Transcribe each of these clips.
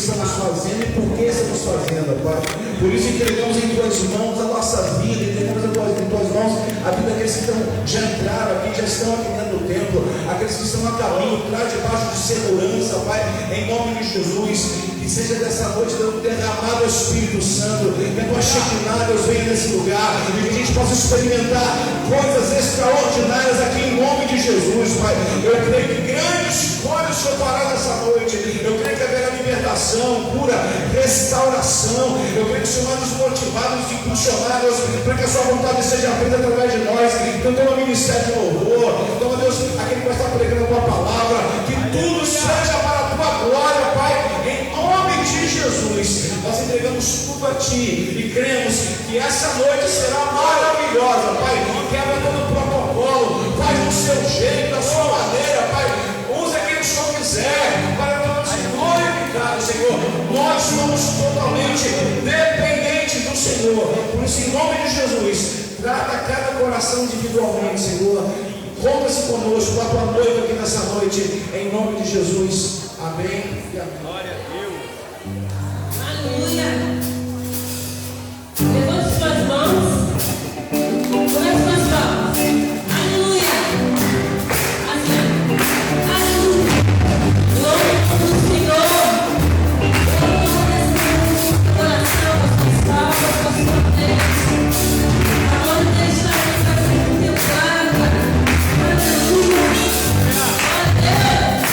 estamos fazendo e por que estamos fazendo, Pai. Por isso entregamos em Tuas mãos a nossa vida, entregamos em Tuas mãos a vida daqueles que já entraram aqui, já estão aqui dentro do templo, aqueles que estão a caminho, traz debaixo de segurança, Pai, em nome de Jesus. Que seja dessa noite derramado o Espírito Santo, que a Tua Shekinah, Deus, venha nesse lugar, e que a gente possa experimentar coisas extraordinárias aqui em nome de Jesus, Pai. Eu creio que grandes coisas o Senhor fará nessa noite. Eu creio que haverá libertação, cura, restauração. Eu creio que o Senhor vai nos motivar, nos impulsionar, Deus, para que a Sua vontade seja feita através de nós. Então, toma ministério de louvor, toma, Deus, aquele que vai estar pregando a Tua palavra, que tudo seja para a Tua glória, Pai, em nome de Jesus. Nós entregamos tudo a Ti e cremos que essa noite será maravilhosa, Pai. Quebra todo o protocolo, faz do seu jeito, da sua maneira, Pai. Usa aquilo que o Senhor quiser, para nós glorificar, Senhor. Nós somos totalmente dependentes do Senhor. Por isso, em nome de Jesus, trata cada coração individualmente, Senhor. Conta-se conosco, com a Tua noiva aqui nessa noite, em nome de Jesus. Amém e amém. Glória a Deus. Aleluia. Levante suas mãos. Levante suas mãos. Aleluia. Assim. Aleluia. Glória do Senhor. Coração, as palmas, as mãos. Agora deixa a vida contemplada. Aleluia. Glória a Deus.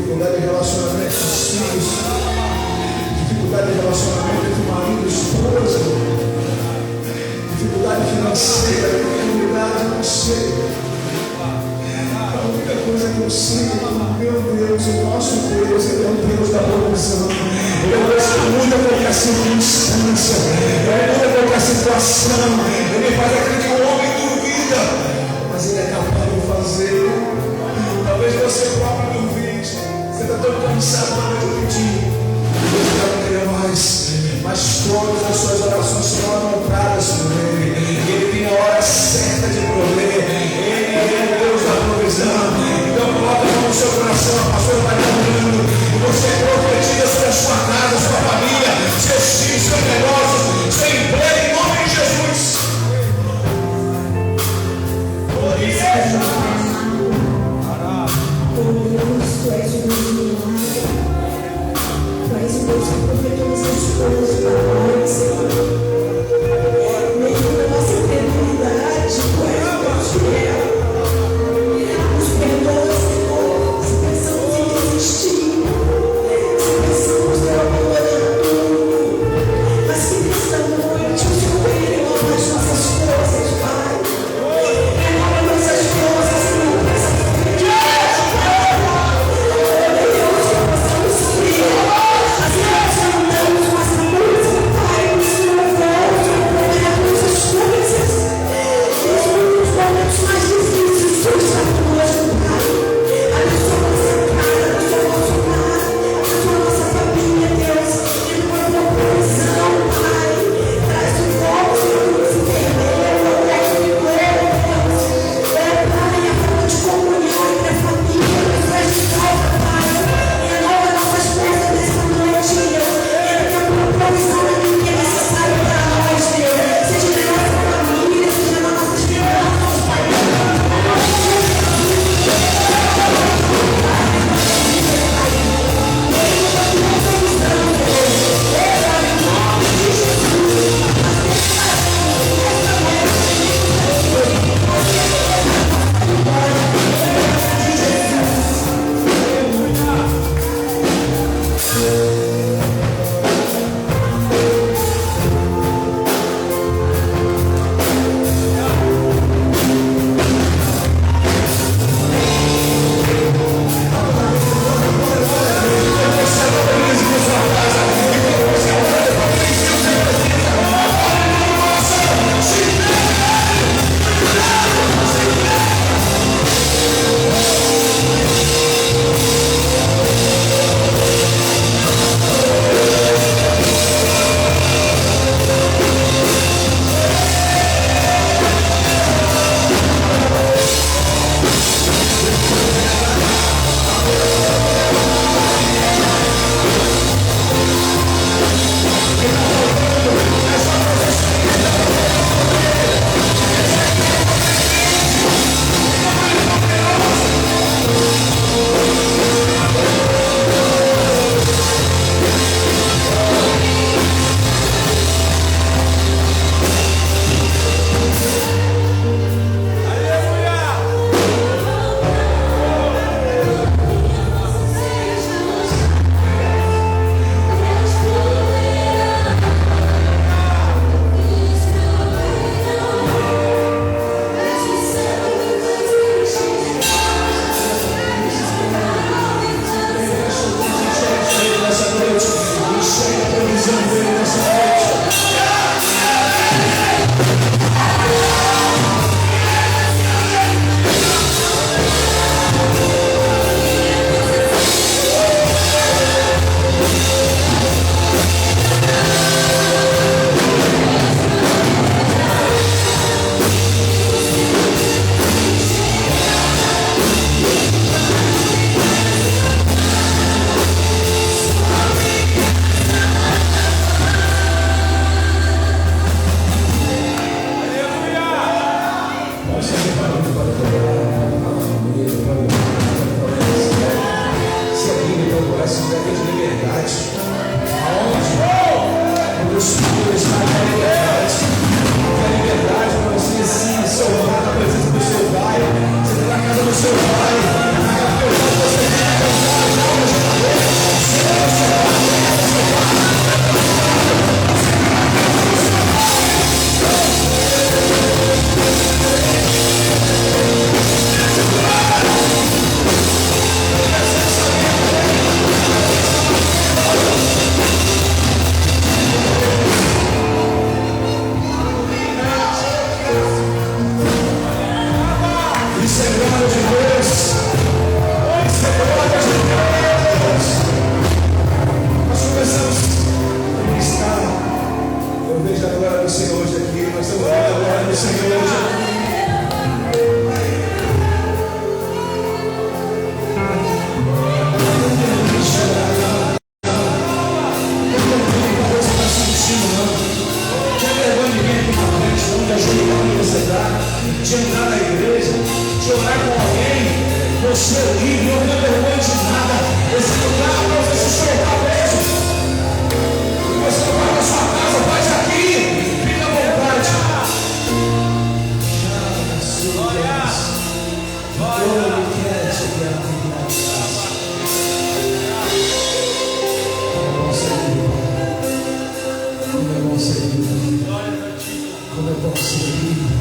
dificuldade de relacionamento com os filhos, dificuldade de relacionamento entre marido e esposa, dificuldade financeira, dificuldade, não sei. A única coisa que eu sei é que, meu Deus, o nosso Deus, Ele é o Deus da provisão. Ele é o Deus que muda qualquer circunstância, Ele muda qualquer situação. Ele faz aquilo que o homem duvida, mas Ele é capaz de fazer. Talvez você próprio duvide, você está tão cansado para dividir, Deus não quer mais, mas todas as suas orações serão anotadas por Ele. Ele tem a hora certa de prover. Ele é o Deus da provisão. Então coloca a mão no seu coração, a pastora vai caminhando, e você profetiza sobre a sua casa, sua família, seus filhos, seus negócios, seu emprego, em nome de Jesus. Por isso, Tu és o Deus do milagre. Tu és o Deus que cumpre todas as coisas para nós, Senhor. Mesmo que a nossa Senhor. De entrar na igreja, de orar com alguém, você é livre, não tem vergonha de nada. Esse lugar para você se soltar mesmo. Você não vai na sua casa, faz aqui, fica à vontade. Como é bom ser livre. Como é bom ser livre.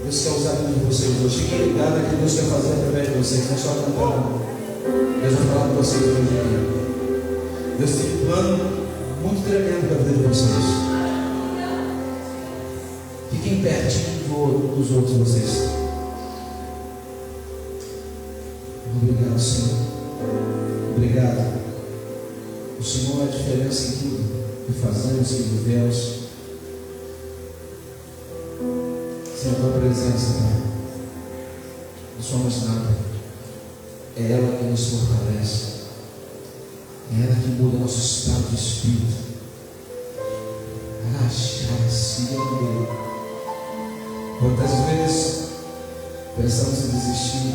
Deus quer usar a vida de vocês hoje. Fiquem ligados que Deus quer fazer através de vocês. Não é só cantar. Deus vai falar com vocês hoje aqui. Deus tem um plano muito tremendo para a vida de vocês. Fiquem pertinho dos outros vocês. Obrigado, Senhor. Obrigado. O Senhor é a diferença em tudo que fazemos e vivemos. Sem a tua presença, Pai, não somos nada. É ela que nos fortalece. É ela que muda nosso estado de espírito. Quantas vezes pensamos em desistir,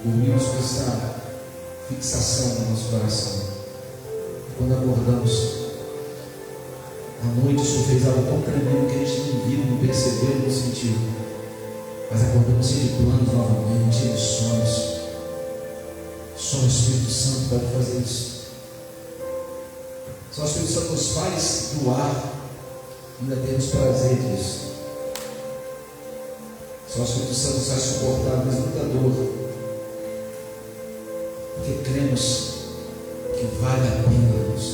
dormimos com essa fixação no nosso coração. E quando acordamos, à noite o Senhor fez algo tão tremendo que a gente não viu, não percebeu, não sentiu. Mas acordamos cheio de planos novamente, cheio de sonhos. Só o Espírito Santo pode fazer isso. Só o Espírito Santo nos faz doar, ainda temos prazer disso. Só o Espírito Santo nos faz suportar mesmo muita dor, porque cremos que vale a pena, Deus.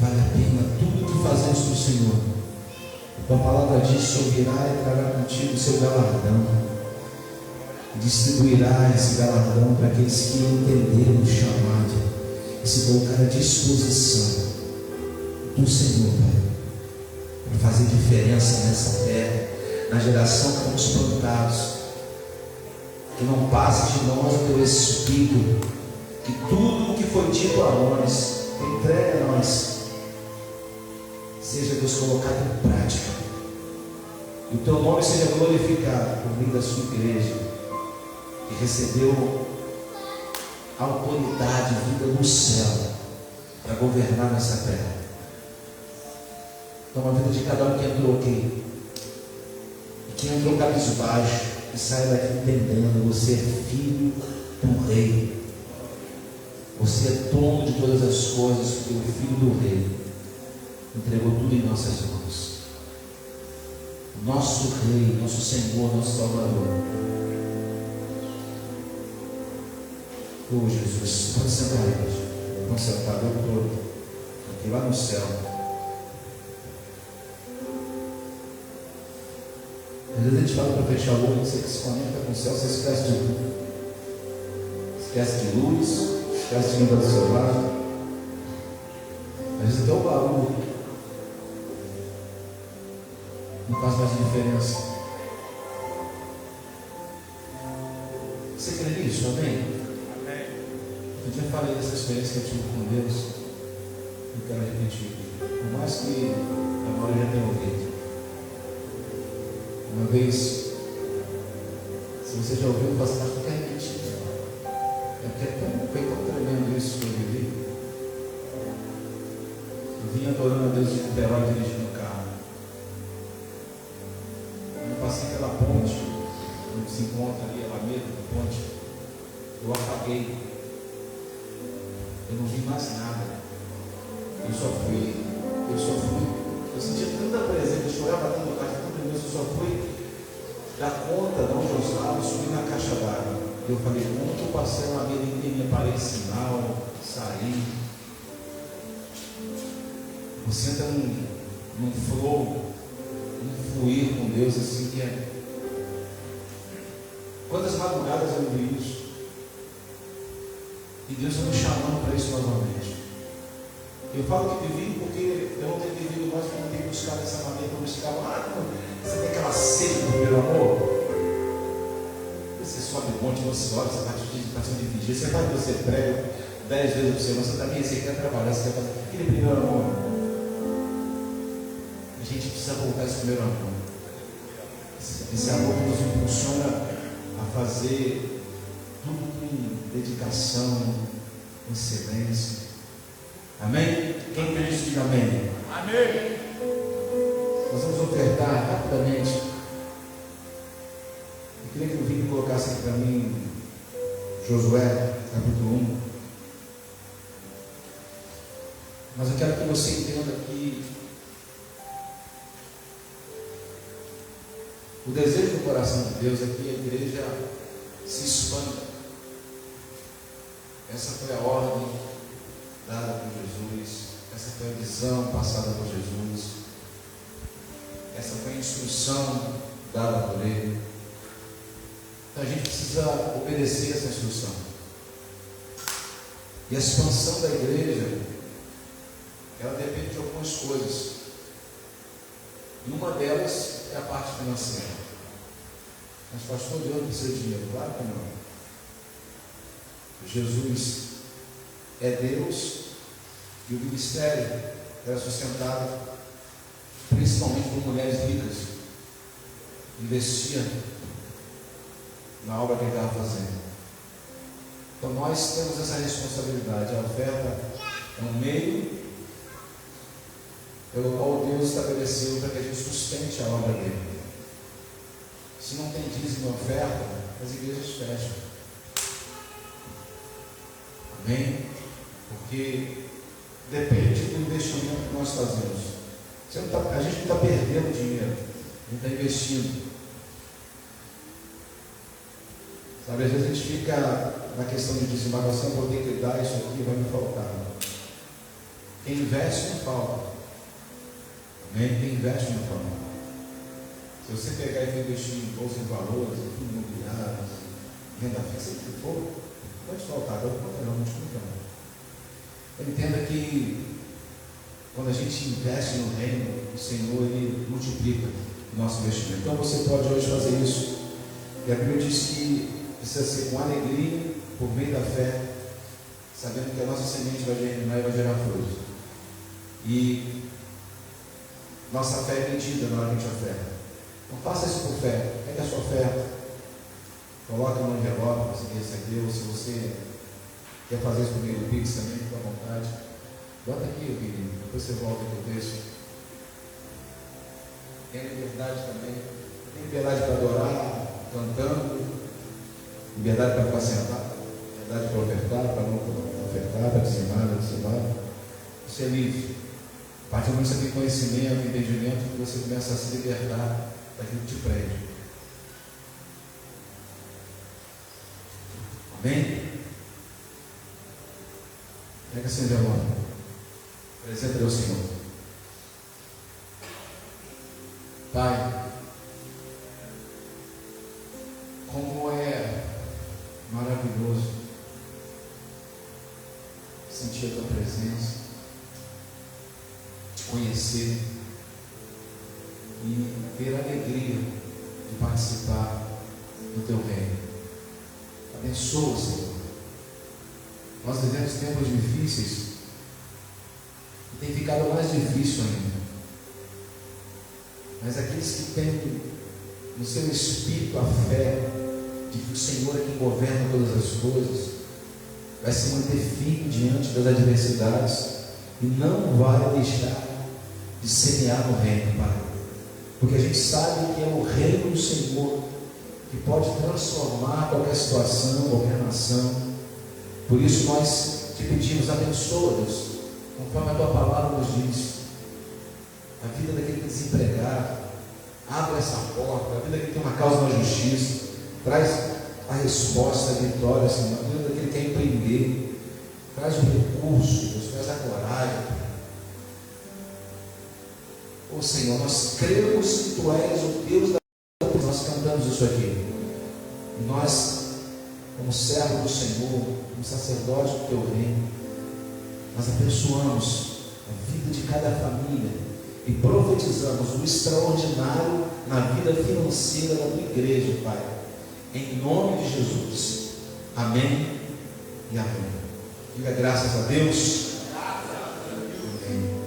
Vale a pena tudo que fazemos para o Senhor. A palavra diz: o Senhor virá e trará contigo o seu galardão. Distribuirá esse galardão para aqueles que entenderam o chamado e se colocaram à disposição do Senhor, Pai, para fazer diferença nessa terra, na geração que fomos plantados. Que não passe de nós o teu Espírito, que tudo o que foi dito a nós, entregue a nós, seja, Deus, colocado em prática, e o teu nome seja glorificado por meio da sua igreja, que recebeu a autoridade vinda do céu para governar nessa terra. Então a vida de cada um que entrou aqui, e que entrou cabisbaixo, e saia daqui entendendo: você é filho do rei, você é dono de todas as coisas, porque o filho do rei entregou tudo em nossas mãos. Nosso rei, nosso Senhor, nosso Salvador. Oh Jesus, pode sentar, igreja. Pode sentar, doutor, aqui lá no céu. Às vezes a gente fala para fechar o olho, você que se conecta com o céu, você esquece de tudo. Esquece de luz, esquece de quem está do seu lado. Às vezes até o barulho não faz mais diferença. Você crê nisso? Amém? Amém. Eu já falei dessa experiência que eu tive com Deus. Não quero repetir. Por mais que agora eu já tenha ouvido. Uma vez, se você já ouviu, você não quer repetir. É porque foi tão tremendo isso que eu vivi. Eu vim adorando a Deus de Niterói dirigindo o carro. Eu passei pela ponte, onde se encontra ali a Alameda, a ponte. Eu apaguei. Eu não vi mais nada. Eu só fui. Eu sentia tanta presença, eu chorava dentro do carro, tão tremendo, eu só fui dar conta de onde eu estava, subir na caixa d'água. Eu falei: como eu passei uma vida inteira, parei sinal, saí. Você entra num flow, num fluir com Deus assim que é. Quantas madrugadas eu vi isso? E Deus está me chamando para isso novamente. Eu falo que vivi porque eu não tenho vivido mais, porque eu não tenho buscado dessa maneira, para buscar lá. Você tem aquela sede do primeiro amor. Você sobe um monte, você olha, você parte de meditação de vigia, você vai, você prega 10 vezes por semana, você também, você quer trabalhar, você quer fazer aquele primeiro amor. A gente precisa voltar esse primeiro amor. Esse amor que nos impulsiona a fazer tudo com dedicação, com excelência. Amém? Quem crê nisso, diga amém. Amém. Nós vamos ofertar rapidamente. Eu queria que o Vini colocasse aqui para mim Josué, capítulo 1. Mas eu quero que você entenda que O desejo do coração de Deus é que a igreja se expanda. Essa foi a ordem dada por Jesus, essa foi a visão passada por Jesus, essa foi a instrução dada por Ele. Então a gente precisa obedecer essa instrução. E a expansão da igreja, ela depende de algumas coisas. E uma delas é a parte financeira. Mas pastor, de onde precisa de dinheiro? Claro que não. Jesus é Deus e o ministério era sustentado principalmente por mulheres ricas. Investiam na obra que ele estava fazendo. Então nós temos essa responsabilidade. A oferta é um meio pelo qual Deus estabeleceu para que a gente sustente a obra dele. Se não tem dízimo e oferta, as igrejas fecham. Amém? Porque depende do investimento que nós fazemos. A gente não está perdendo dinheiro, a gente está investindo. Sabe, às vezes a gente fica na questão de dizimar, assim, eu vou ter que dar isso aqui, vai me faltar. Quem investe não falta. Amém? Quem investe não falta. Se você pegar e investir em bolsa de valores, em fundo imobiliário, renda fixa, o que for, pode faltar, agora não explicar. Entenda que quando a gente investe no reino, o Senhor Ele multiplica o nosso investimento. Então você pode hoje fazer isso. E a Bíblia diz que precisa ser com alegria, por meio da fé, sabendo que a nossa semente vai germinar e vai gerar frutos. E nossa fé é medida na hora que a gente oferta. Não faça isso por fé, pega a sua oferta, coloca no envelope, você recebeu. Se você quer fazer isso comigo, o Pix também, fica à vontade. Bota aqui, querido, depois você volta que eu deixo. Tem liberdade também, tem liberdade para adorar, cantando, liberdade para ficar sentado, liberdade para ofertar, para não ofertar, para dizimar. Você é livre. A partir do momento que você tem conhecimento, entendimento, você começa a se libertar daquilo que te prende. Amém? Pega assim, irmão. Apresenta ao Senhor. Pai, como é maravilhoso sentir a tua presença, te conhecer e ter a alegria de participar do teu reino. Abençoa, Senhor. Nós vivemos tempos difíceis e tem ficado mais difícil ainda. Mas aqueles que têm no seu espírito a fé de que o Senhor é quem governa todas as coisas, vai se manter firme diante das adversidades e não vai deixar de semear no reino, Pai. Porque a gente sabe que é o reino do Senhor que pode transformar qualquer situação, qualquer nação. Por isso nós te pedimos, abençoa, Deus, conforme a tua palavra nos diz, a vida daquele que é desempregado, abre essa porta, a vida daquele que tem uma causa na justiça, traz a resposta, a vitória, Senhor, a vida daquele que quer empreender, traz o recurso, Deus, traz a coragem. Ô Senhor, nós cremos que Tu és o Deus da vida, nós cantamos isso aqui, e nós, como servo do Senhor, como sacerdote do Teu reino, nós abençoamos a vida de cada família e profetizamos o extraordinário na vida financeira da Tua igreja, Pai, em nome de Jesus. Amém e amém. Diga graças a Deus. Amém.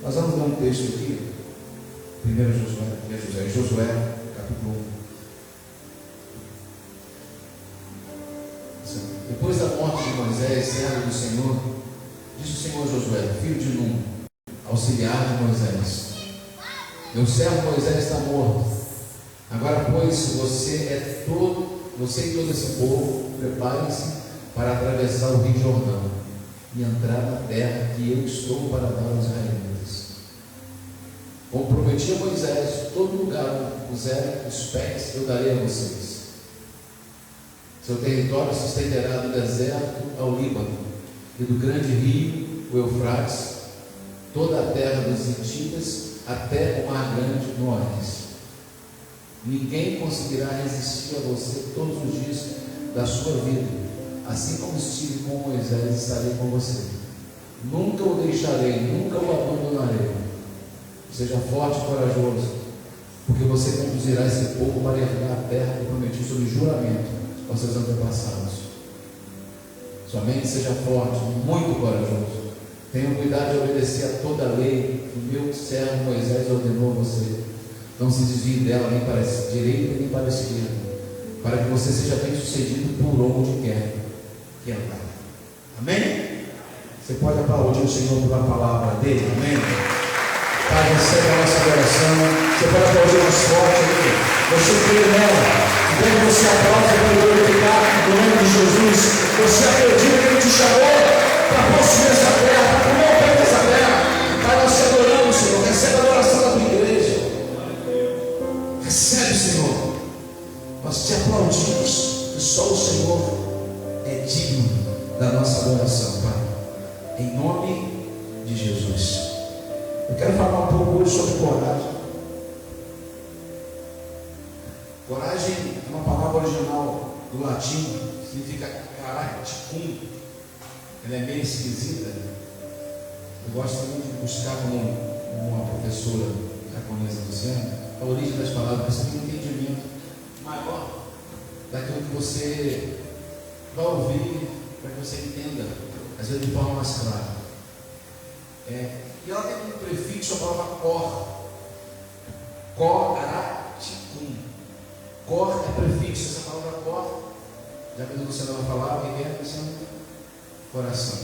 Nós vamos ler um texto aqui, 1 Josué, capítulo 1. Depois da morte de Moisés, servo do Senhor, disse o Senhor a Josué, filho de Num, auxiliar de Moisés: meu servo Moisés está morto. Agora, pois, você e todo esse povo, preparem-se para atravessar o rio Jordão e entrar na terra que eu estou para dar aos israelitas. Como prometi a Moisés, todo lugar onde puser os pés eu darei a vocês. Seu território se estenderá do deserto ao Líbano, e do grande rio, o Eufrates, toda a terra dos hititas, até o mar grande no oeste. Ninguém conseguirá resistir a você todos os dias da sua vida. Assim como estive com Moisés, estarei com você. Nunca o deixarei, nunca o abandonarei. Seja forte e corajoso, porque você conduzirá esse povo para herdar a terra que prometi sob juramento aos seus antepassados. Somente seja forte, muito corajoso. Tenha cuidado de obedecer a toda a lei que meu servo Moisés ordenou a você. Não se desvie dela nem para a direita nem para a esquerda, para que você seja bem sucedido por onde quer que andar. Amém? Você pode aplaudir o Senhor pela palavra dele, amém? Pai, recebe a nossa oração. Você pode aplaudir mais forte aqui. Você crê nela. Enquanto você aplaude, eu vou glorificar no nome de Jesus. Você acredita que Ele te chamou para possuir essa terra, para promover essa terra. Pai, nós te adoramos, Senhor. Recebe a adoração da tua igreja. Recebe, Senhor. Nós te aplaudimos. E só o Senhor é digno da nossa adoração, Pai. Em nome de Jesus. Eu quero falar um pouco hoje sobre coragem. Coragem é uma palavra original do latim, significa caraticum. Ela é meio esquisita. Eu gosto muito de buscar como uma professora japonesa dizendo a origem das palavras, para você ter um entendimento maior daquilo que você vai ouvir, para que você entenda, às vezes de forma mais clara. E ela tem um prefixo, a palavra cor. Coraticum. Cor é prefixo, essa palavra cor. Já que você não vai falar, o que é? Coração.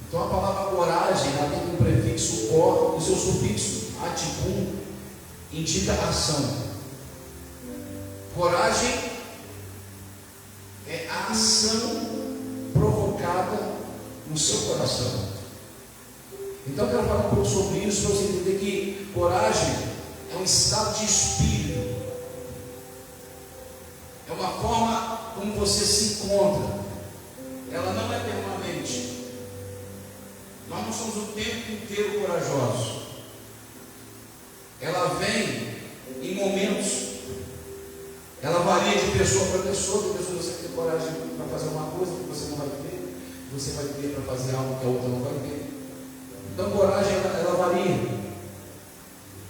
Então a palavra coragem, ela tem um prefixo cor, e o seu sufixo, aticum, indica ação. Coragem é a ação provocada no seu coração. Então eu quero falar um pouco sobre isso, para você entender que coragem é um estado de espírito, é uma forma como você se encontra. Ela não é permanente. Nós não somos o tempo inteiro corajosos. Ela vem em momentos. Ela varia de pessoa para pessoa. Tem pessoas que você tem coragem para fazer uma coisa que você não vai ter, você vai ter para fazer algo que a outra não vai ter. Então, coragem, ela varia.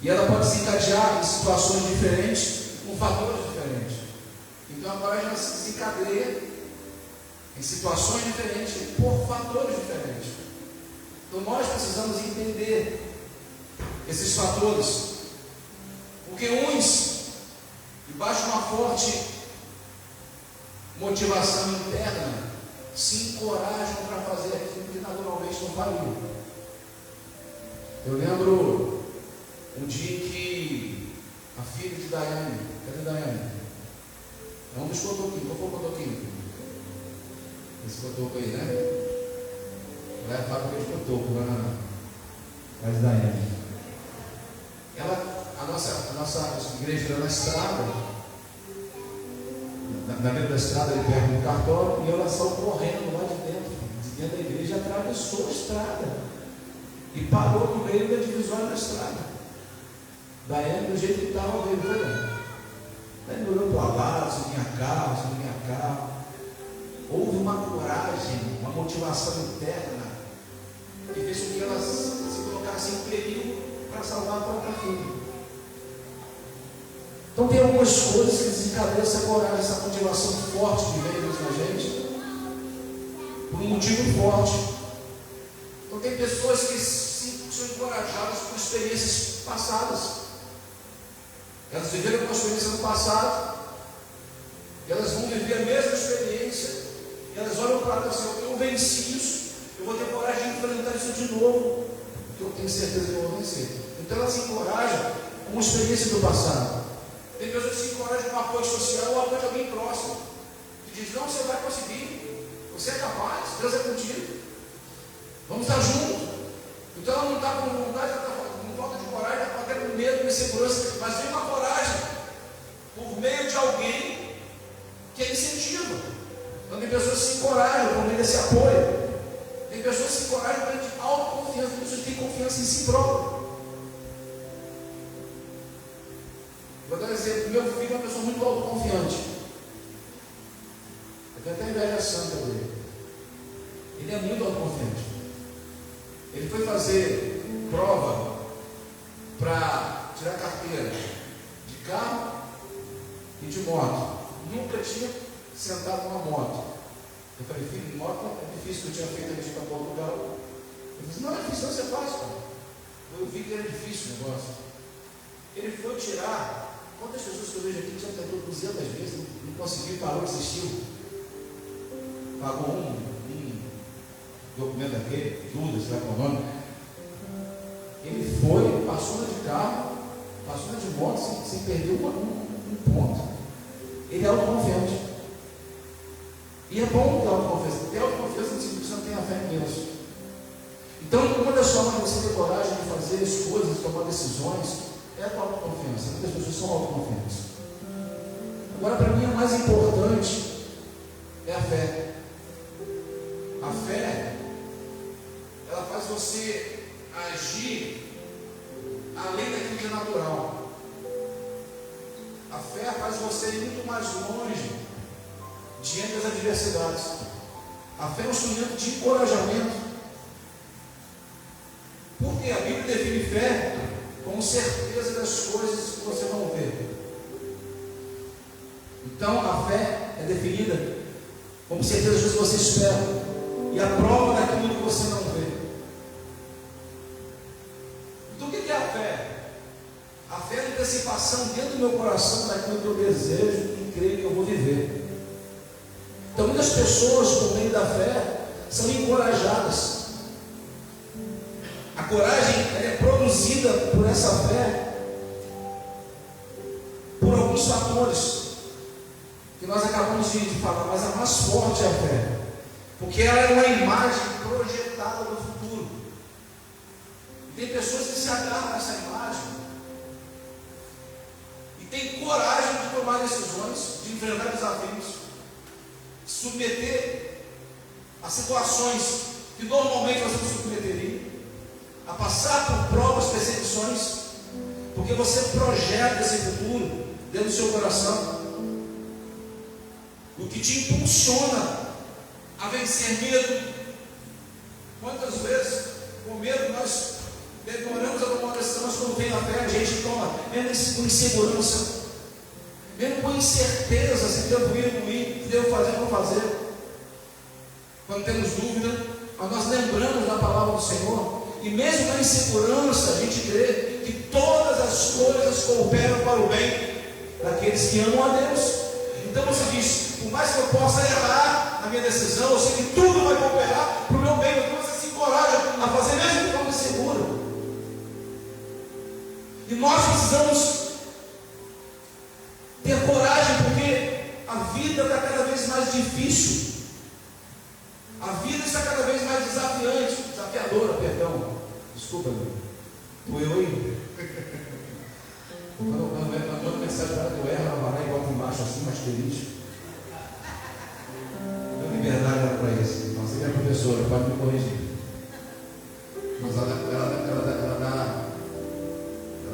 E ela pode se encadear em situações diferentes, com fatores diferentes. Então, a coragem ela se encadeia em situações diferentes, por fatores diferentes. Então, nós precisamos entender esses fatores. Porque uns, debaixo de uma forte motivação interna, se encorajam para fazer aquilo que naturalmente não faria. Eu lembro um dia que a filha de Daiane, cadê Daiane? É um dos cotoquinhos, qual foi o cotoquinho? Esse cotoco aí, né? Ela é a fábrica de cotoco lá na Daiane. A nossa igreja era na estrada, na beira da estrada, ali perto do cartório, e ela saiu correndo lá de dentro da igreja, e atravessou a estrada. E parou no meio da divisória da estrada. Daiane, do jeito que estava, veio. Daiane olhou para lá, se vinha carro. Houve uma coragem, uma motivação interna, que fez com que ela se colocasse em perigo para salvar a própria filha. Então tem algumas coisas que desencadeiam essa coragem, essa motivação forte que vem na gente, por um motivo forte. Então tem pessoas que são encorajadas por experiências passadas. Elas viveram uma experiência no passado, e elas vão viver a mesma experiência, e elas olham para trás assim: eu venci isso, eu vou ter coragem de enfrentar isso de novo, porque eu tenho certeza que eu vou vencer. Então elas se encorajam com uma experiência do passado. Tem pessoas que se encorajam com apoio social ou apoio de alguém próximo, que diz: não, você vai conseguir, você é capaz, Deus é contigo, vamos estar juntos. Então ela não está com vontade, ela está se encorajam por meio desse apoio. Tem pessoas que se encorajam por meio de autoconfiança, tem pessoas que têm confiança em si próprio. Vou dar um exemplo, meu filho é uma pessoa muito autoconfiante. Eu tenho até inveja santa dele. Ele é muito autoconfiante. Ele foi fazer prova para tirar carteira de carro e de moto. Nunca tinha sentado numa moto. Eu falei, filho, moto é difícil, que eu tinha feito a gente para Portugal. Ele disse, não é difícil, não, você faz, cara. Eu vi que era difícil o negócio. Ele foi tirar. Quantas pessoas que eu vejo aqui que já tentou 200 vezes, não conseguiu, parou, desistiu? Pagou um documento daquele, Duda, sei lá qual é o nome. Ele foi, passou na de carro, passou na de moto, sem perder um ponto. Ele é autoconfiante. E é bom ter autoconfiança. Ter autoconfiança não significa que você não tenha fé em Deus. Então, uma das formas de você ter coragem de fazer as coisas, de tomar decisões, é a tua autoconfiança. Muitas pessoas são autoconfiantes. Agora, para mim, o mais importante é a fé. A fé, ela faz você agir além daquilo que é natural. A fé faz você ir muito mais longe diante das adversidades. A fé é um instrumento de encorajamento. Porque a Bíblia define fé como certeza das coisas que você não vê. Então a fé é definida como certeza das coisas que você espera e a prova daquilo que você não vê. Então o que é a fé? A fé é a antecipação dentro do meu coração daquilo que eu desejo e creio que eu vou viver. Então muitas pessoas, por meio da fé, são encorajadas. A coragem é produzida por essa fé, por alguns fatores que nós acabamos de falar, mas a mais forte é a fé, porque ela é uma imagem projetada no futuro. E tem pessoas que se agarram a essa imagem e têm coragem de tomar decisões, de enfrentar desafios, se submeter a situações que normalmente você não submeteria, a passar por provas, perseguições, porque você projeta esse futuro dentro do seu coração. O que te impulsiona a vencer medo. Quantas vezes, com medo, nós demoramos a tomar uma decisão, mas quando vem a fé, a gente toma, mesmo com insegurança, mesmo com incerteza, se devo ir ou não ir, se devo fazer ou não fazer. Quando temos dúvida, mas nós lembramos da palavra do Senhor. E mesmo na insegurança, a gente crê que todas as coisas cooperam para o bem daqueles que amam a Deus. Então você diz, por mais que eu possa errar na minha decisão, eu sei que tudo vai cooperar para o meu bem. Então você se encoraja a fazer mesmo de forma segura. E nós precisamos ter coragem, porque a vida está cada vez mais difícil. A vida está cada vez mais desafiadora, perdão. Desculpa, meu. Eu aí. Quando eu mensagem para eu erro, ela vai lá e bota embaixo assim, mais feliz. Deu liberdade para isso. Não, você é professora, pode me corrigir. Mas ela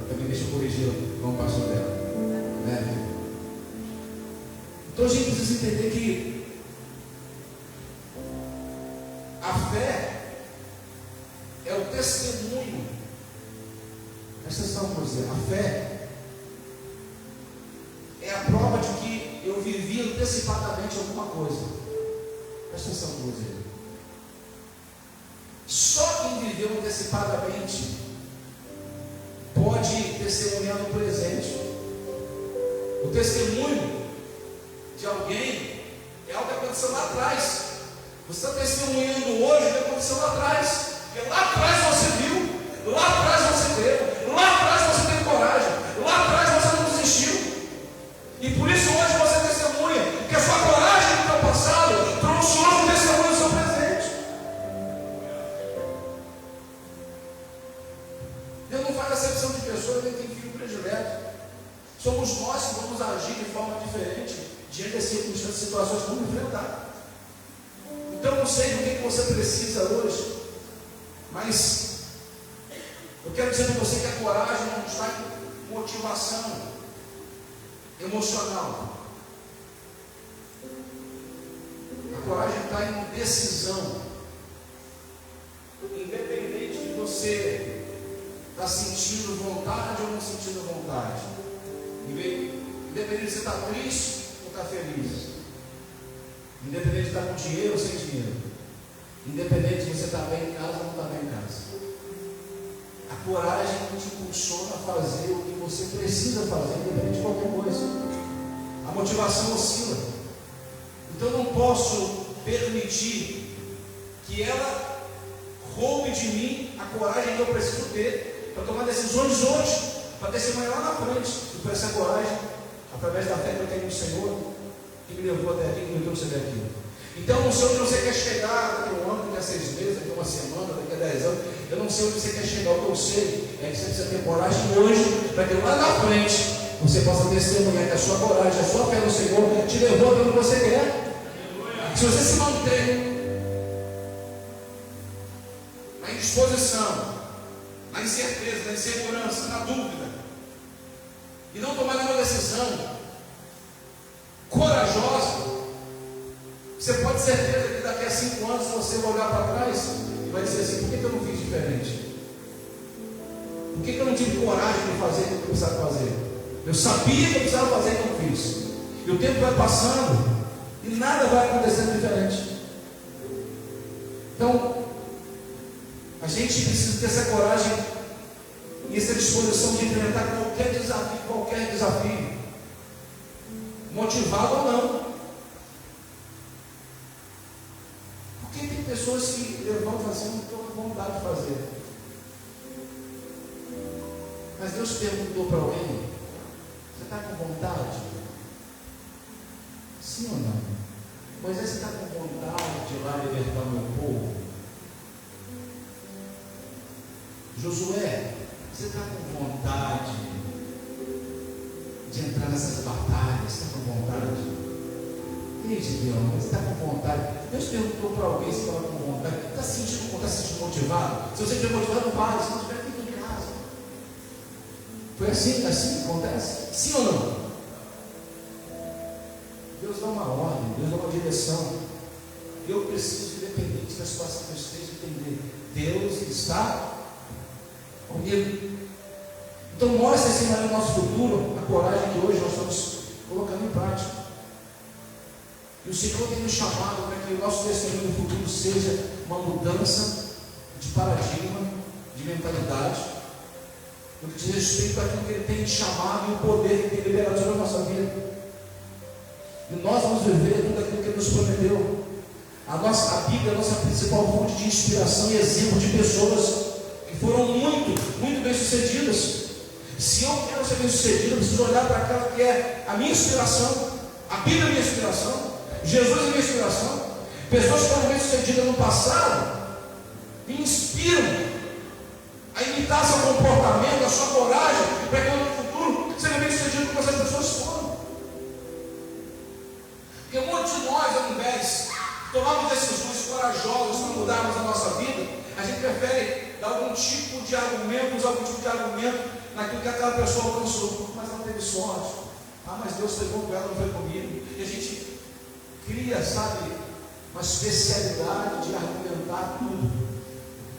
também deixa eu corrigir com o pastor dela. Né? Então a gente precisa entender que a fé é o testemunho. Presta atenção, por dizer, a fé é a prova de que eu vivi antecipadamente alguma coisa. Presta atenção, por dizer. Só quem viveu antecipadamente pode testemunhar no presente. O testemunho de alguém é algo que aconteceu lá atrás. Você está testemunhando hoje o que aconteceu lá atrás. Porque lá atrás você viu, lá atrás você creu, lá atrás você teve coragem, lá atrás você não desistiu. E por isso hoje você testemunha que a sua coragem do teu passado transforma o testemunho do seu presente. Deus não faz acepção de pessoas, nem tem filho predileto. Somos nós que vamos agir de forma diferente diante das circunstâncias e situações que vamos enfrentar. não sei do que você precisa hoje, mas eu quero dizer para você que a coragem não está em motivação emocional. A coragem está em decisão. Independente de você estar sentindo vontade ou não sentindo vontade. Independente de você estar triste ou estar feliz. Independente de estar com dinheiro ou sem dinheiro. Independente de você estar bem em casa ou não estar bem em casa. A coragem te impulsiona a fazer o que você precisa fazer, independente de qualquer coisa. A motivação oscila. Então eu não posso permitir que ela roube de mim a coragem que eu preciso ter para tomar decisões hoje, para testemunhar lá na frente. E por essa coragem, através da fé que eu tenho no Senhor, que me levou até aqui, que me trouxe até aqui. Então eu não sei onde você quer chegar daqui a um ano, daqui a 6 meses, daqui a uma semana, daqui a 10 anos. Eu não sei onde você quer chegar. O que eu sei é que você precisa ter coragem hoje, para que lá na frente você possa testemunhar que a sua coragem, a sua fé no Senhor te levou até onde você quer. Se você se mantém na indisposição, na incerteza, na insegurança, na dúvida, e não tomar nenhuma decisão corajosa, você pode ter certeza que daqui a 5 anos você vai olhar para trás e vai dizer assim: por que eu não fiz diferente? Por que eu não tive coragem de fazer o que eu precisava fazer? Eu sabia que eu precisava fazer e não fiz. E o tempo vai passando e nada vai acontecendo diferente. Então, a gente precisa ter essa coragem e essa disposição de enfrentar qualquer desafio, motivado ou não. Porque tem pessoas que levantam assim, não estou com vontade de fazer. Mas Deus perguntou para alguém: você está com vontade? Sim ou não? Moisés, você está com vontade de ir lá libertar o meu povo? Josué, você está com vontade de entrar nessas batalhas? Você está com vontade? Ei, Gideão, você está com vontade? Deus perguntou para alguém se estava com vontade. Está se sentindo motivado? Se você estiver motivado, não vale. Se não estiver, fica em casa. Foi assim que acontece? Sim ou não? Deus dá uma ordem, Deus dá uma direção. Eu preciso, independente da situação que eu esteja, entender: Deus está comigo. Então mostra esse no nosso futuro a coragem que hoje nós estamos colocando em prática. E o Senhor tem nos chamado para que o nosso testemunho no futuro seja uma mudança de paradigma, de mentalidade, no que diz respeito àquilo que Ele tem chamado e o poder que Ele tem liberado sobre a nossa vida. E nós vamos viver tudo aquilo que Ele nos prometeu. A Bíblia é a nossa principal fonte de inspiração e exemplo de pessoas que foram muito bem sucedidas. Se eu quero ser bem sucedido, eu preciso olhar para aquela que é a minha inspiração. A Bíblia é a minha inspiração, Jesus é a minha inspiração. Pessoas que foram bem sucedidas no passado me inspiram a imitar seu comportamento, a sua coragem, para que eu no futuro seja bem sucedido como essas pessoas foram. Porque muitos de nós, ao invés de tomarmos decisões corajosas para mudarmos a nossa vida, a gente prefere dar algum tipo de argumento naquilo que aquela pessoa alcançou. Mas ela teve sorte. Mas Deus foi bom com ela, não foi comigo. E a gente cria, uma especialidade de argumentar tudo,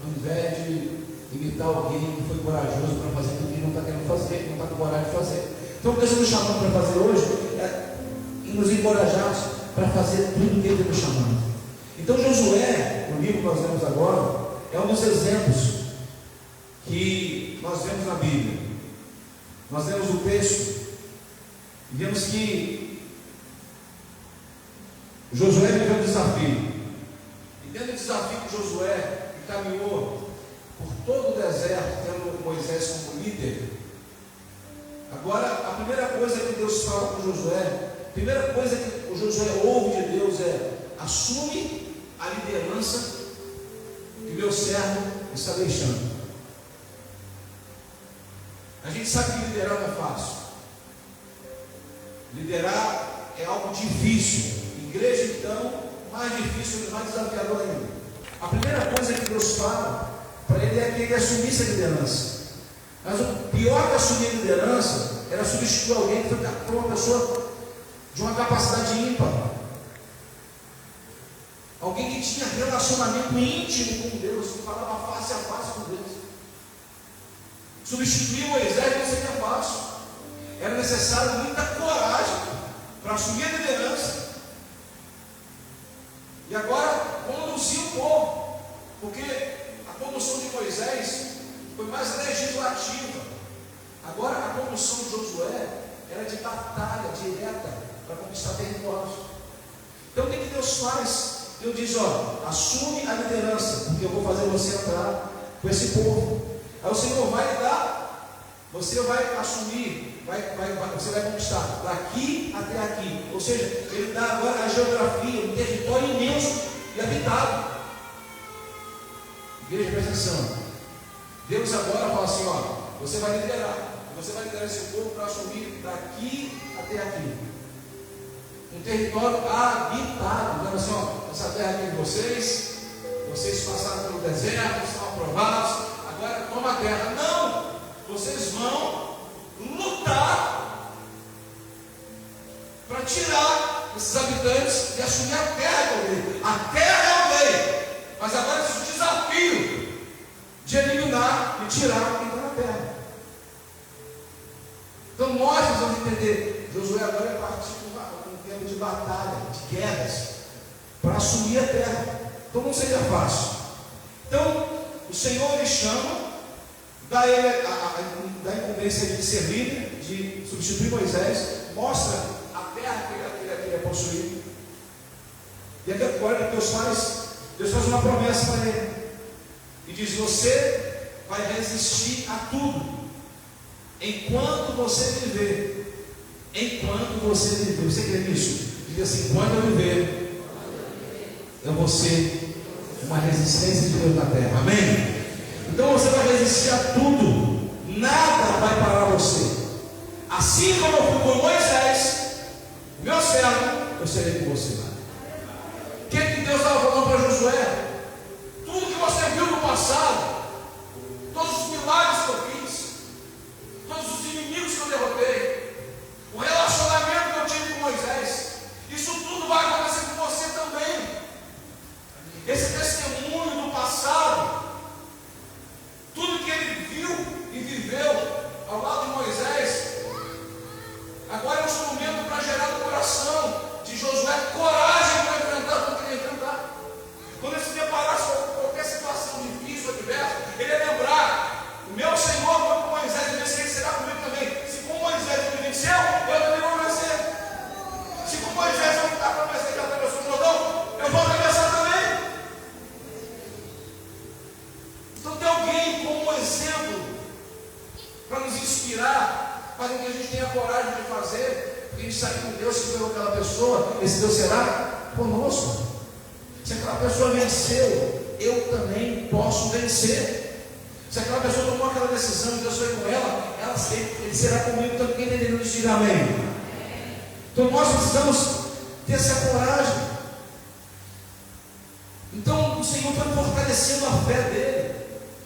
ao invés de imitar alguém que foi corajoso para fazer tudo que não está querendo fazer, que não está com coragem de fazer. Então o que Deus nos chamando para fazer hoje é nos encorajar para fazer tudo que Ele está nos chamando. Então Josué, o livro que nós lemos agora, é um dos exemplos que nós vemos na Bíblia. Nós lemos o texto e vemos que Josué viveu um desafio. E dentro do desafio que Josué caminhou por todo o deserto, tendo Moisés como líder. Agora, a primeira coisa que Deus fala com Josué, a primeira coisa que o Josué ouve de Deus é: assume a liderança que meu servo está deixando. A gente sabe que liderar não é fácil. Liderar é algo difícil. Igreja, então, mais difícil, mais desafiador ainda. A primeira coisa que Deus fala para ele é que ele assumisse a liderança. Mas o pior que assumir a liderança era substituir alguém que foi uma pessoa de uma capacidade ímpar. Alguém que tinha relacionamento íntimo com Deus, que falava face a face com Deus. Substituir Moisés não seria fácil. Era necessário muita coragem para assumir a liderança. E agora conduzir o povo. Porque a condução de Moisés foi mais legislativa. Agora a condução de Josué era de batalha direta para conquistar territórios. Então o que Deus faz? Deus diz, assume a liderança, porque eu vou fazer você entrar com esse povo. Aí o Senhor vai dar, você vai assumir, você vai conquistar daqui até aqui. Ou seja, ele dá agora a geografia, um território imenso e habitado. Igreja, presta atenção. Deus agora fala assim, você vai liderar esse povo para assumir daqui até aqui. Um território habitado, dizendo assim, essa terra aqui de vocês passaram pelo deserto, estão aprovados, agora toma a terra. Não! Vocês vão lutar para tirar esses habitantes e assumir a terra que eu dei. A terra eu dei, mas agora existe o desafio de eliminar e tirar quem está na terra. Então nós precisamos entender, Josué agora é partir de batalha, de guerras, para assumir a terra. Então não seria fácil. Então o Senhor lhe chama, dá ele a incumbência de ser líder, de substituir Moisés, mostra a terra que ele ia possuir. E aqui agora Deus faz uma promessa para ele e diz: você vai resistir a tudo enquanto você viver. Enquanto você viver, você crê nisso? Diz assim: enquanto eu viver, eu vou ser uma resistência de Deus na terra. Amém? Então você vai resistir a tudo, nada vai parar você. Assim como eu fui com Moisés, meu servo, eu serei com você. O que Deus estava falando para Josué? Tudo que você viu no passado, todos os milagres que eu fiz, todos os inimigos que eu derrotei, o relacionamento que eu tive com Moisés, isso tudo vai acontecer com você também. Esse testemunho do passado, tudo que ele viu e viveu ao lado de Moisés, agora é um instrumento para gerar no coração de Josué coragem para enfrentar tudo que ele enfrentar. Quando ele se deparasse com qualquer situação difícil, adversa, ele ia lembrar: o meu Senhor foi com Moisés, e disse que ele será comigo também. Se com Moisés ele venceu, eu também vou vencer. Se com Moisés eu lutar para vencer, que atravessou o Jordão, eu vou atravessar também. Então tem alguém como exemplo para nos inspirar, para que a gente tenha coragem de fazer, porque a gente sabe que o Deus que deu aquela pessoa, esse Deus será conosco. Se aquela pessoa venceu, eu também posso vencer. Se aquela pessoa tomou aquela decisão e Deus foi com ela, ele será comigo também. Quem entendeu isso, diga amém. Então nós precisamos ter essa coragem. Então o Senhor foi fortalecendo a fé dele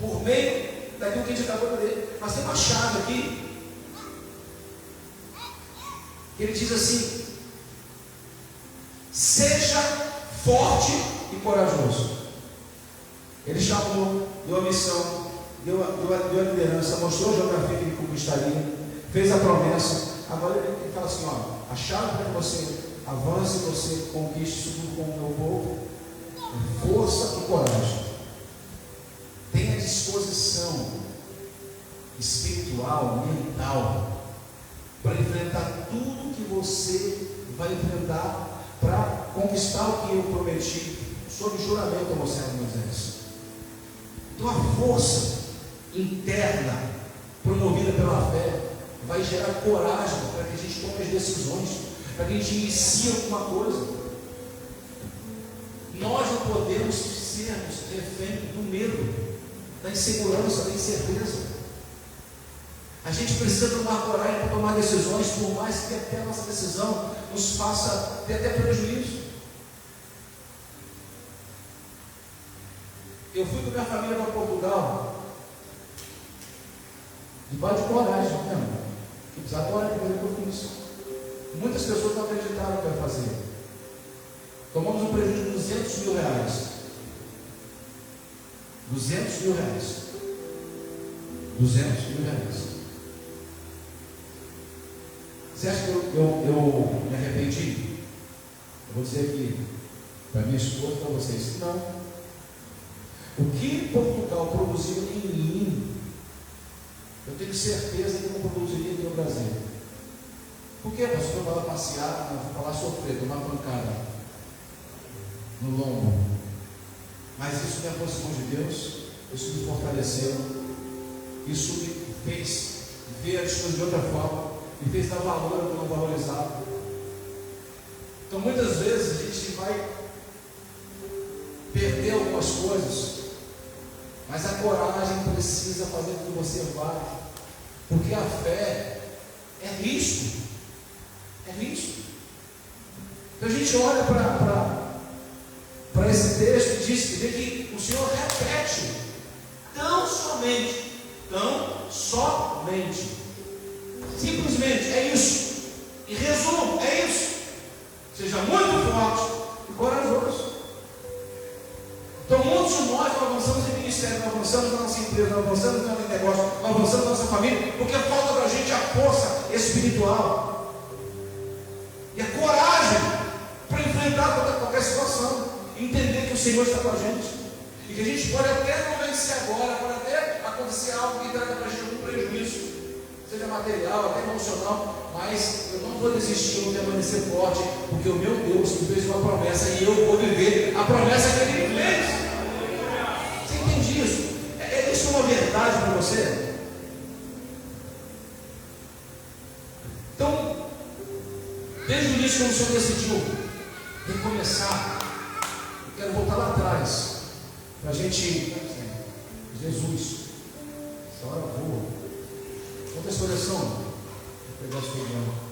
por meio daquilo que a gente acabou de ler. Mas tem uma chave aqui. Ele diz assim: seja forte e corajoso. Ele chamou, deu a missão, deu a liderança, mostrou a geografia que ele conquistaria, fez a promessa. Agora ele fala assim: a chave para que você avance, você conquiste isso tudo com o meu povo, é força e coragem. Tenha disposição espiritual, mental, para enfrentar tudo que você vai enfrentar, para conquistar o que eu prometi sob juramento a você, Moisés. Então a força interna promovida pela fé vai gerar coragem para que a gente tome as decisões, para que a gente inicie alguma coisa. Nós não podemos sermos refém do medo, da insegurança, da incerteza. A gente precisa tomar coragem para tomar decisões, por mais que até a nossa decisão nos faça ter até prejuízo. Eu fui com minha família para Portugal, debaixo de coragem mesmo. Que precisava orar de que eu fiz. Muitas pessoas não acreditaram no que eu ia fazer. Tomamos um prejuízo de 200 mil reais. 200 mil reais. 200 mil reais. Você acha que eu me arrependi? Eu vou dizer aqui para minha esposa e para vocês: não. O que Portugal produziu em mim, eu tenho certeza que não produziria aqui no Brasil. Por que, pastor? Eu estava passear, não vou falar sofrer, tomar pancada no lombo. Mas isso me aproximou de Deus, isso me fortaleceu, isso me fez ver as coisas de outra forma, me fez dar valor ao que eu não valorizava. Então muitas vezes a gente vai perder algumas coisas, mas a coragem precisa fazer com que você vá, porque a fé é risco. É risco. Então a gente olha para esse texto e diz que o Senhor repete: tão somente, simplesmente é isso. Em resumo, é isso. Seja muito forte e corajoso. Então muitos de nós avançamos em ministério, nós avançamos na nossa empresa, nós avançamos no nosso negócio, nós avançamos na nossa família, porque falta para a gente a força espiritual e a coragem para enfrentar qualquer situação, entender que o Senhor está com a gente e que a gente pode até não vencer agora, pode até acontecer algo que traga para a gente algum prejuízo, seja material, até emocional, mas eu não vou desistir, eu vou permanecer forte, porque o meu Deus me fez uma promessa e eu vou viver a promessa que Ele me fez. Você entende isso? É isso uma verdade para você? Então, desde o início, quando o Senhor decidiu recomeçar, eu quero voltar lá atrás, para a gente, Jesus, essa hora voa. Quantas folhas são? Vou pegar esse fogão.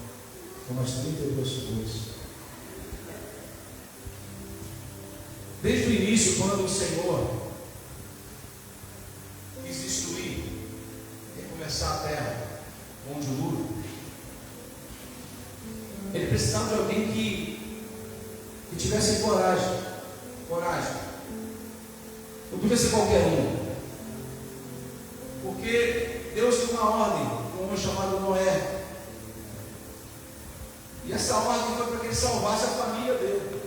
São mais 32 segundos. Desde o início, quando o Senhor quis destruir, recomeçar a terra, com o dilúvio, Ele precisava de alguém que tivesse coragem. Não podia ser qualquer um. Porque Deus tem uma ordem com um homem chamado Noé. E essa ordem foi para que ele salvasse a família dele.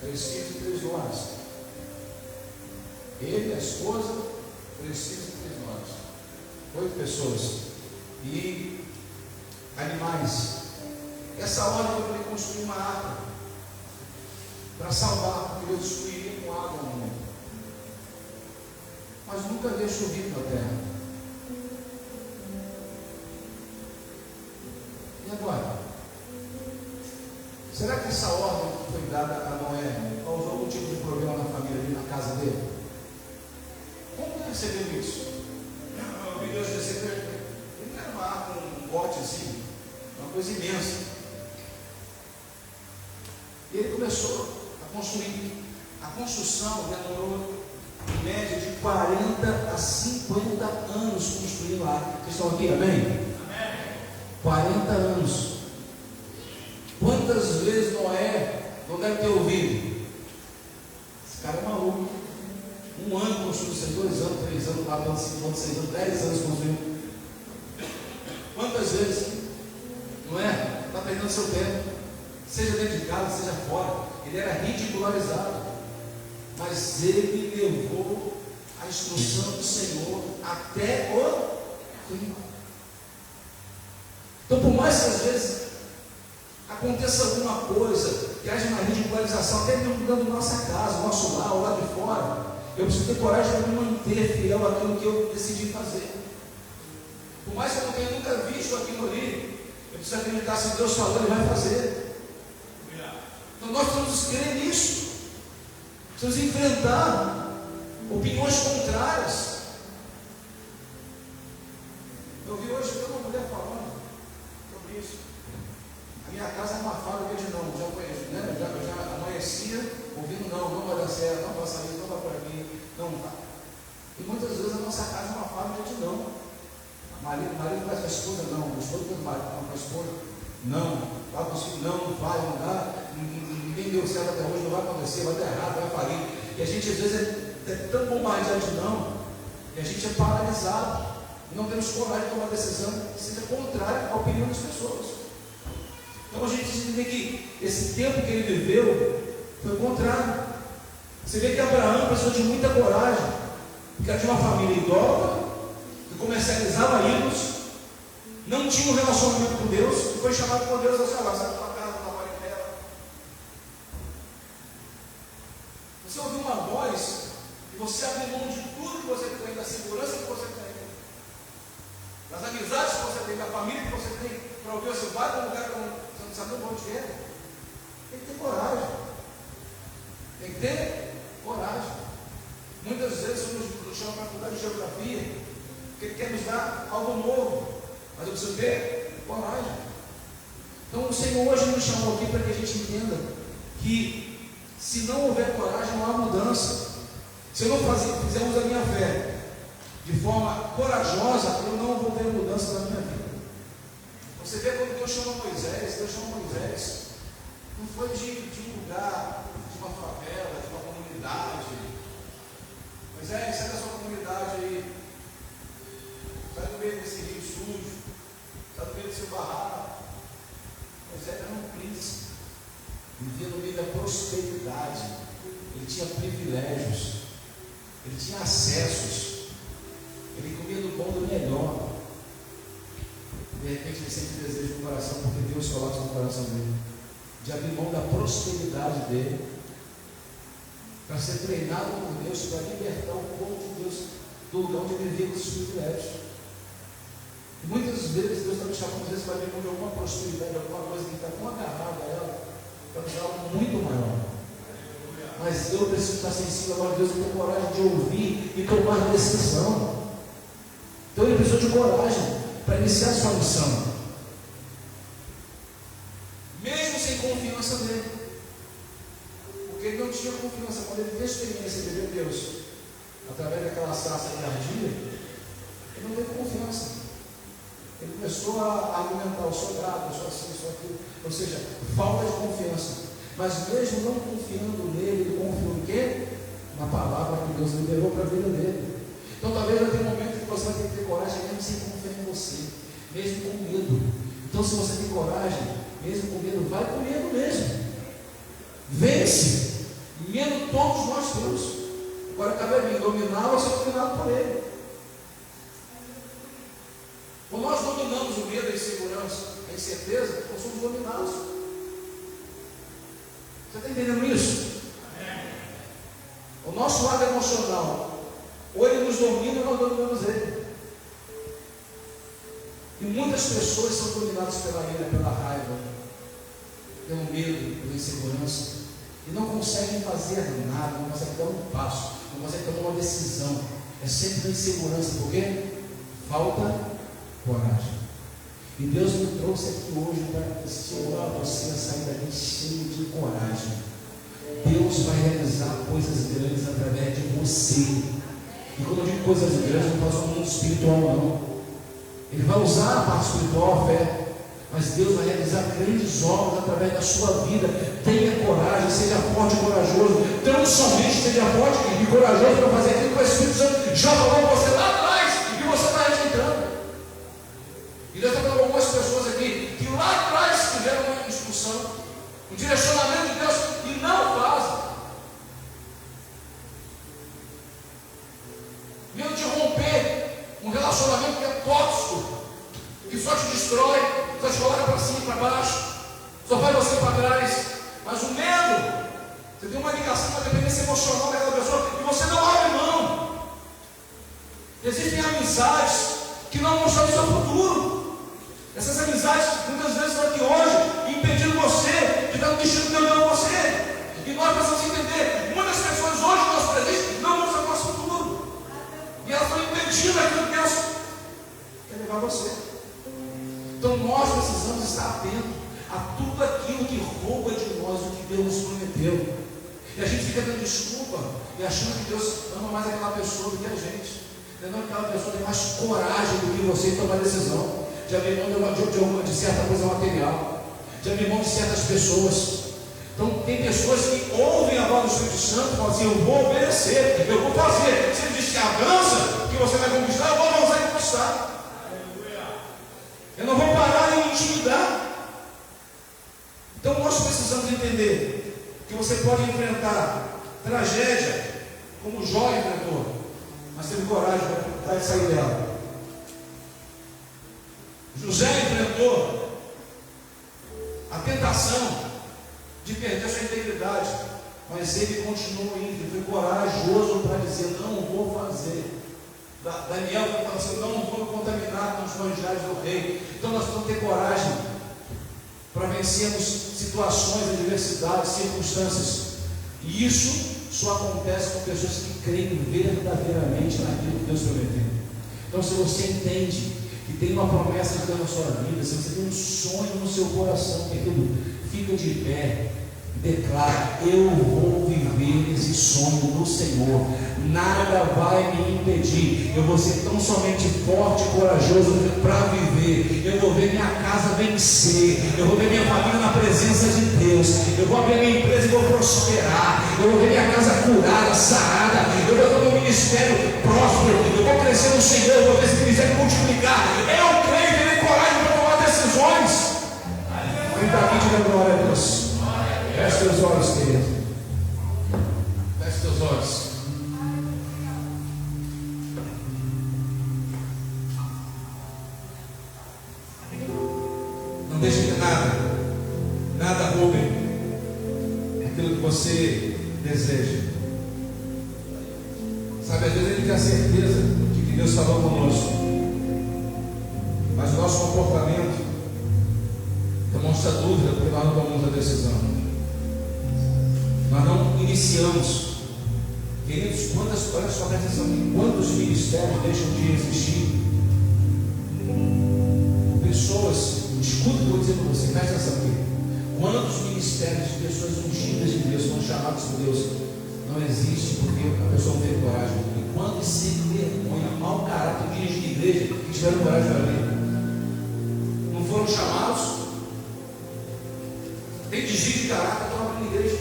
3 filhos e 3 noras. Ele, a esposa, 3 filhos e 3 noras. 8 pessoas. E animais. Essa ordem foi para ele construir uma arca para salvar, porque Deus destruiria com água no mundo. Mas nunca havia chovido na terra. E agora? Será que essa ordem que foi dada a Noé causou algum tipo de problema na família dele, na casa dele? Como percebeu isso? Eu vi Deus dizer que ele não era uma arca, um botezinho, uma coisa imensa. E ele começou a construir. A construção demorou em média de 40 a 50 anos construindo a arca. Vocês estão aqui, amém? Amém. 40 anos. Quantas vezes Noé não deve ter ouvido? Esse cara é maluco. 1 ano construindo, 2 anos, 3 anos, 4 anos, 5 anos, 6 anos, 10 anos construindo. Quantas vezes? Não é? Está perdendo seu tempo. Seja dentro de casa, seja fora. Ele era ridicularizado, mas ele levou a instrução do Senhor até o fim. Então, por mais que às vezes aconteça alguma coisa, que haja uma ridicularização, até dentro da nossa casa, nosso lar, ou lá de fora, eu preciso ter coragem para me manter fiel àquilo que eu decidi fazer. Por mais que eu não tenha nunca visto aquilo ali, eu preciso acreditar, se Deus falou, Ele vai fazer. Então nós precisamos crer nisso. Precisamos enfrentar opiniões contrárias. Eu vi hoje até uma mulher falando sobre isso. A minha casa é uma fábrica de não, já conheço, né? Eu já amanhecia ouvindo não vai dar certo, não faça isso, não vai por aqui, não vai. E muitas vezes a nossa casa é uma fábrica de não. O marido faz com a esposa, não. O esposo faz com a esposa, não. Vai com os filhos, não vai, não dá. Ninguém deu certo até hoje, não vai acontecer, vai dar errado, vai falir. E a gente às vezes é tão bombardeado de não, e a gente é paralisado. E não temos coragem de tomar uma decisão que seja contrária à opinião das pessoas. Então a gente precisa entender que esse tempo que ele viveu foi o contrário. Você vê que Abraão precisou de muita coragem, porque ele tinha uma família idólatra, que comercializava ídolos, não tinha um relacionamento com Deus, e foi chamado por Deus a sai da tua casa, da tua parentela. Você ouviu uma voz, e você abre mão de tudo que você tem, da segurança que você tem, das amizades que você tem, da família que você tem, para ouvir você vai para um lugar que você não sabe onde é. Tem que ter coragem. Tem que ter coragem. Muitas vezes nos chamam para a faculdade de geografia, porque ele quer nos dar algo novo, mas eu preciso ter coragem. Então o Senhor hoje nos chamou aqui para que a gente entenda que se não houver coragem, não há mudança. Se eu não fizer uso da minha fé de forma corajosa, eu não vou ter mudança na minha vida. Você vê quando Deus chama Moisés, não foi de um lugar, de uma favela, de uma comunidade. Moisés, sai da sua comunidade aí, sai do meio desse rio sujo, sai do meio do seu barraco. Moisés era um príncipe, vivia no meio da prosperidade, ele tinha privilégios, ele tinha acessos, ele comia do bom do melhor. De repente ele sente desejo no coração, porque Deus coloca no coração dele, de abrir mão da prosperidade dele, para ser treinado por Deus, para libertar o povo de Deus do lugar onde ele vivia com esses privilégios. E muitas vezes Deus está me chamando para abrir mão de alguma prosperidade, alguma coisa que está tão agarrada a ela, para nos dar algo muito maior. Mas eu preciso estar sensível agora a Deus e ter coragem de ouvir e tomar decisão. Então ele precisou de coragem para iniciar a sua missão, mesmo sem confiança nele, porque ele não tinha confiança. Quando ele teve a experiência de ver Deus através daquela sarça que ardia, ele não teve confiança. Ele começou a argumentar: eu sou grato, eu sou assim, eu sou aquilo, ou seja, falta de confiança. Mas mesmo não confiando nele, ele confiou em quê? Na palavra que Deus liberou para a vida dele. Então talvez vai ter um momento que você vai ter que ter coragem, mesmo sem confiar em você, mesmo com medo. Então se você tem coragem, mesmo com medo, vai com medo mesmo. Vence. Medo todos nós temos. Agora cabe a mim dominá-lo ou ser dominado por ele. Quando nós dominamos o medo, a insegurança, a incerteza, nós somos dominados. Você está entendendo isso? O nosso lado emocional, ou ele nos domina ou nós dominamos ele. E muitas pessoas são dominadas pela ira, pela raiva, pelo medo, pela insegurança, e não conseguem fazer nada, não conseguem dar um passo, não conseguem tomar uma decisão. É sempre insegurança, por quê? Falta coragem. E Deus me trouxe aqui hoje para estimular você a sair daqui cheio de coragem. Deus vai realizar coisas grandes através de você. E quando eu digo coisas grandes, não falo só no mundo espiritual, não. Ele vai usar a parte espiritual, a fé, mas Deus vai realizar grandes obras através da sua vida. Tenha coragem, seja forte e corajoso. Tão somente seja forte e corajoso para fazer aquilo que o Espírito Santo já falou você lá atrás e você está rejeitando. E Deus está falando algumas pessoas aqui que lá atrás tiveram uma instrução, um direcionamento de Deus e não fazem. Medo de romper um relacionamento que é tóxico, que só te destrói, só te coloca para cima e para baixo, só faz você para trás. Mas o medo, você tem uma ligação, uma dependência emocional daquela pessoa e você não abre mão. Existem amizades que não mostram o seu futuro. Essas amizades muitas vezes estão aqui hoje impedindo você de estar no destino que Deus deu a você. E nós precisamos entender: muitas pessoas hoje no nosso presente não mostram o nosso futuro, e elas estão impedindo aquilo que Deus quer levar você. Então nós precisamos estar atentos a tudo aquilo que rouba de nós o que Deus nos prometeu. E a gente fica dando desculpa e achando que Deus ama mais aquela pessoa do que a gente. Não, aquela pessoa tem mais coragem do que você em tomar decisão. Já me mão de certa coisa material. Já me mão de certas pessoas. Então tem pessoas que ouvem a voz do Espírito Santo e falam assim: eu vou obedecer, eu vou fazer. Se ele diz que avança, que você vai conquistar, eu vou avançar e conquistar. Eu não vou parar em intimidar. Então nós precisamos entender que você pode enfrentar tragédia como Jó enfrentou, mas teve coragem para sair dela. José enfrentou a tentação de perder sua integridade, mas ele continuou indo, ele foi corajoso para dizer: não vou fazer. Daniel falou assim: não vou me contaminar com os manjares do rei. Então nós vamos ter coragem para vencermos situações, adversidades, circunstâncias. E isso só acontece com pessoas que creem verdadeiramente naquilo que Deus prometeu. Então, se você entende que tem uma promessa de Deus na sua vida, se você tem um sonho no seu coração, querido, fica de pé, declara: eu vou viver esse sonho do Senhor, nada vai me impedir. Eu vou ser tão somente forte e corajoso para viver. Eu vou ver minha casa vencer, eu vou ver minha família na presença de Deus, eu vou ver minha empresa e vou prosperar, eu vou ver minha casa curada, sarada, eu vou ver meu ministério próspero, eu vou crescer no Senhor, eu vou ver esse ministério multiplicar. Eu creio que tenho coragem para tomar decisões. Quem está aqui diga glória a Deus? Feche teus olhos, querido. Feche teus olhos. Não deixe que nada roube aquilo que você deseja. Sabe, às vezes a gente tem a certeza de que Deus falou conosco, mas o nosso comportamento demonstra dúvida porque nós não tomamos a decisão. Nós não iniciamos. Queridos, olha só, presta atenção aqui, quantos ministérios deixam de existir? Pessoas, escuta o que eu vou dizer para você, presta atenção aqui. Quantos ministérios de pessoas ungidas de Deus, são chamados por Deus, não existe porque a pessoa não teve coragem? E quantos sem vergonha, mau caráter, dirigem de igreja que tiveram coragem para vir? Não foram chamados? Tem desvio de caráter, estão abrindo igreja.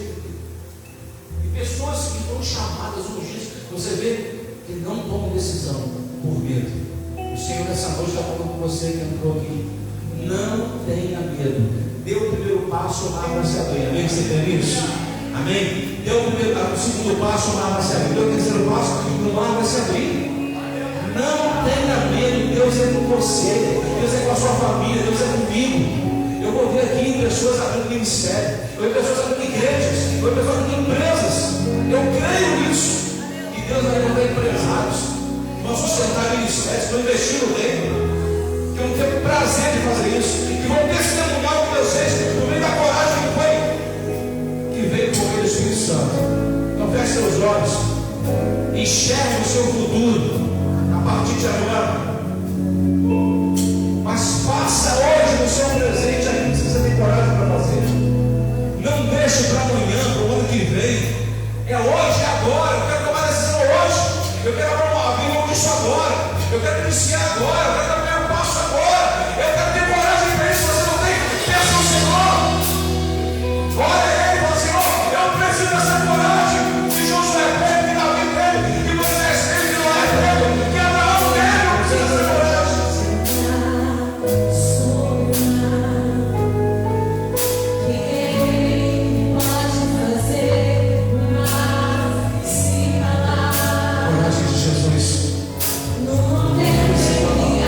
E pessoas que foram chamadas, ungidas, você vê que não tomam decisão por medo. O Senhor nessa noite está falando com você que entrou aqui: não tenha medo. Dê o primeiro passo, a água se abrir. Amém? Você tem isso? Amém? Dê o segundo passo, a água se abrir. Dê o terceiro passo, a água se abrir. Não tenha medo. Deus é com você, Deus é com a sua família, Deus é comigo. Eu vou ver aqui pessoas abrindo ministério, eu vou ver pessoas abrindo igrejas, eu vou ver pessoas abrindo empresas. Eu creio nisso. E Deus vai levantar empresários, vão sustentar ministérios, vão investir no reino, que vão ter prazer de fazer isso, que vão testemunhar o que Deus fez no meio da coragem que veio com o Espírito Santo. Então feche seus olhos, enxergue o seu futuro a partir de agora. Mas faça hoje no seu presente aquilo que você tem coragem para fazer. Não deixe para amanhã, para o ano que vem. É hoje, é agora. Eu quero tomar decisão hoje. Eu quero abrir mão disso agora. Eu quero iniciar agora. Eu quero dar o primeiro passo agora. Eu quero ter coragem para isso. Você não tem? Peça ao Senhor. Olha ele e fala: Senhor, eu preciso dessa coragem. Que Josué teve, que Davi teve, que Moisés teve, que Noé teve, que Abraão teve. Eu preciso dessa coragem. Não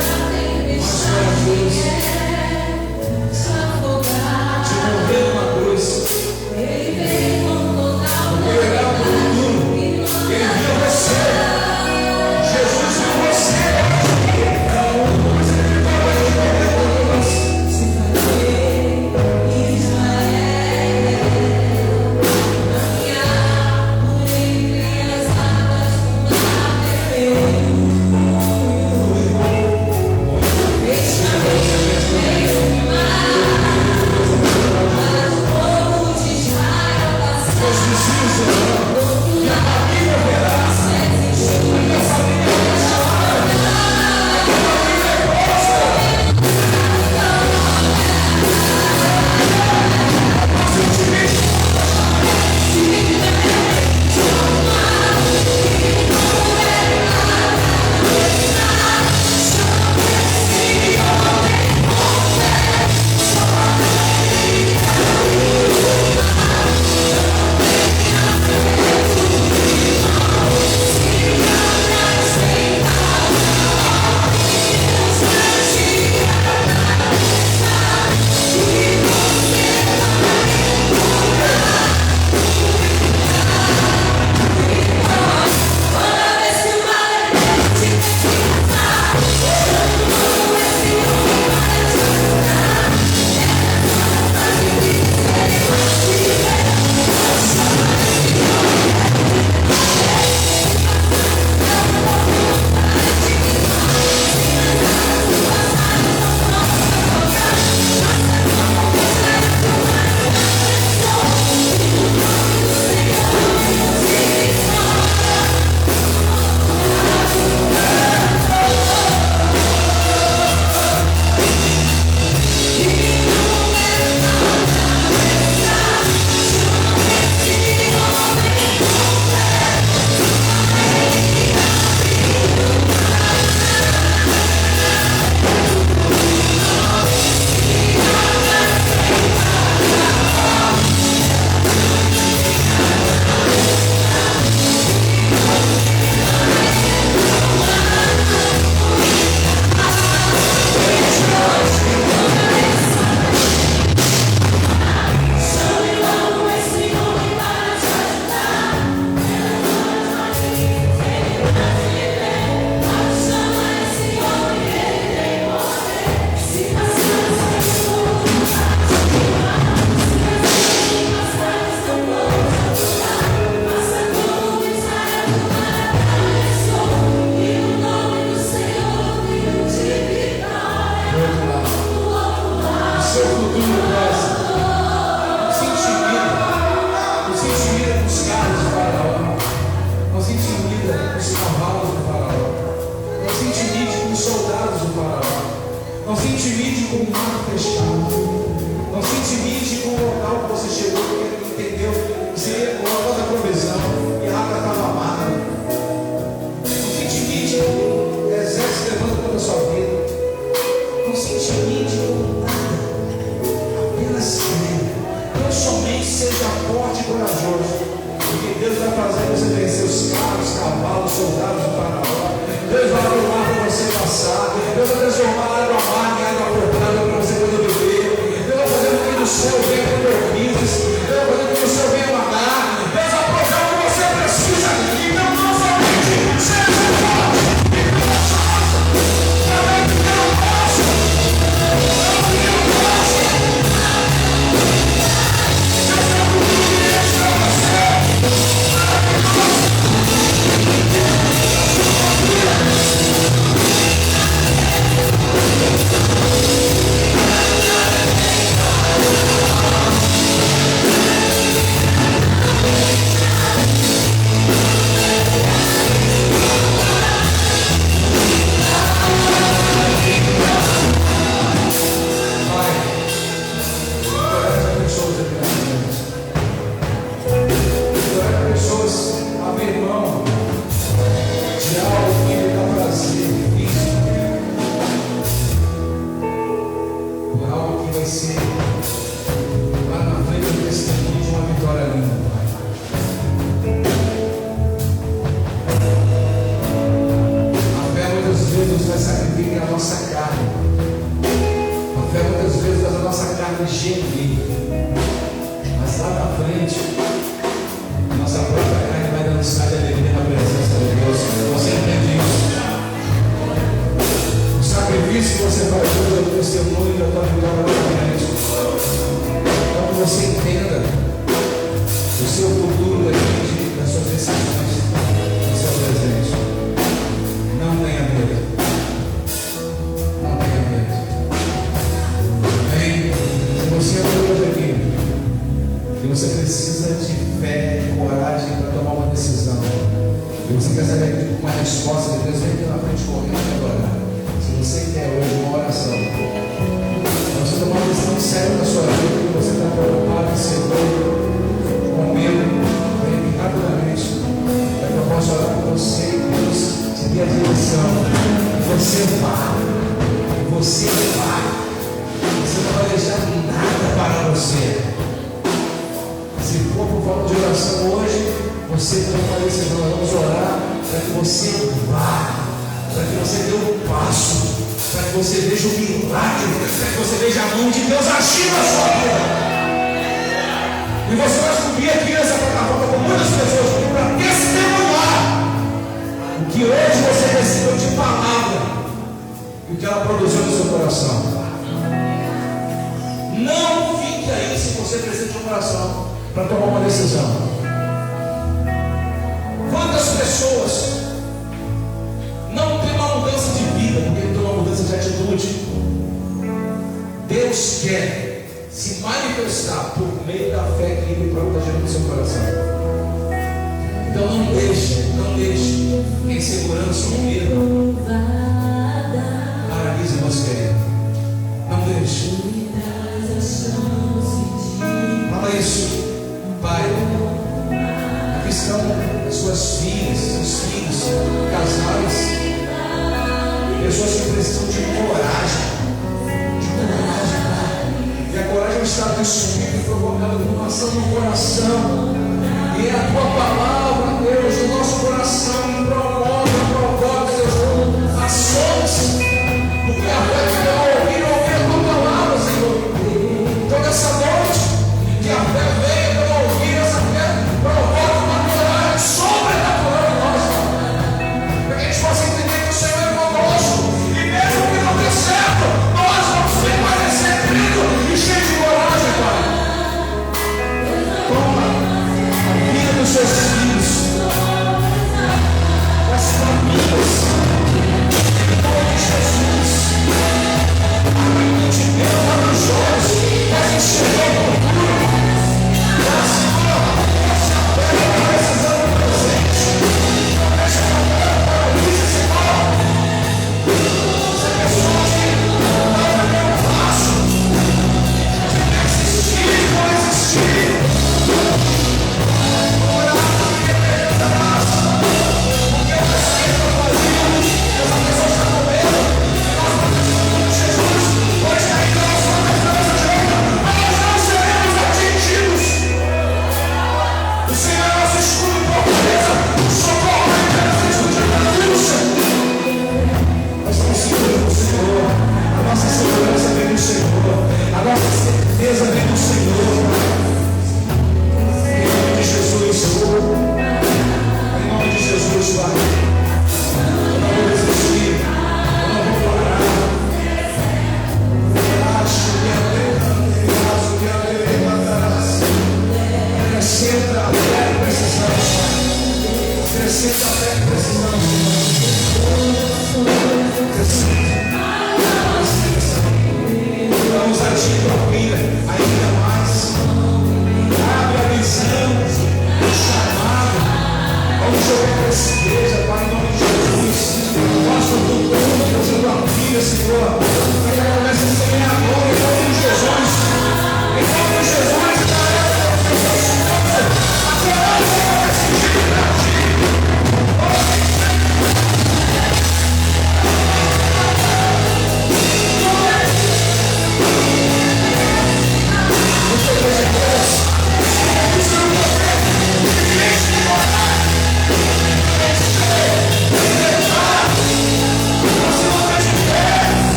como soldados do faraó. Não se intimide com o mar fechado. Não se intimide com o local que você chegou e entendeu que seria o local da provisão e a água estava amarga. Não se intimide com o exército levando toda a sua vida. Não se intimide com nada. Apenas creia. Não somente seja forte e corajoso, porque Deus vai fazer você vencer os carros, cavalos, soldados do faraó. Deus vai abrir o mar para você passar. Deus vai transformar a água amarga em água potável para você poder beber. Deus vai fazer com que do céu venha compromissos. Deus vai fazer com que o céu venha manar. Deus vai provar o que você precisa. Então não somente seja forte e corajoso, também que eu posso. Seus filhos. vem do Senhor, a nossa segurança vem do Senhor, a nossa certeza vem do Senhor. Em nome de Jesus, em nome de Jesus, Pai, eu não vou desistir, eu não vou parar. Acho que acrescenta a fé que precisamos, acrescenta a fé que precisamos. Vamos agir com a vida ainda mais. Abre a visão, o chamado. Vamos jogar para essa igreja, Pai, em nome de Jesus. Mostra o teu povo, Deus, a tua filha, Senhor. Que ela comece a semear agora, em nome de Jesus. Em nome de Jesus,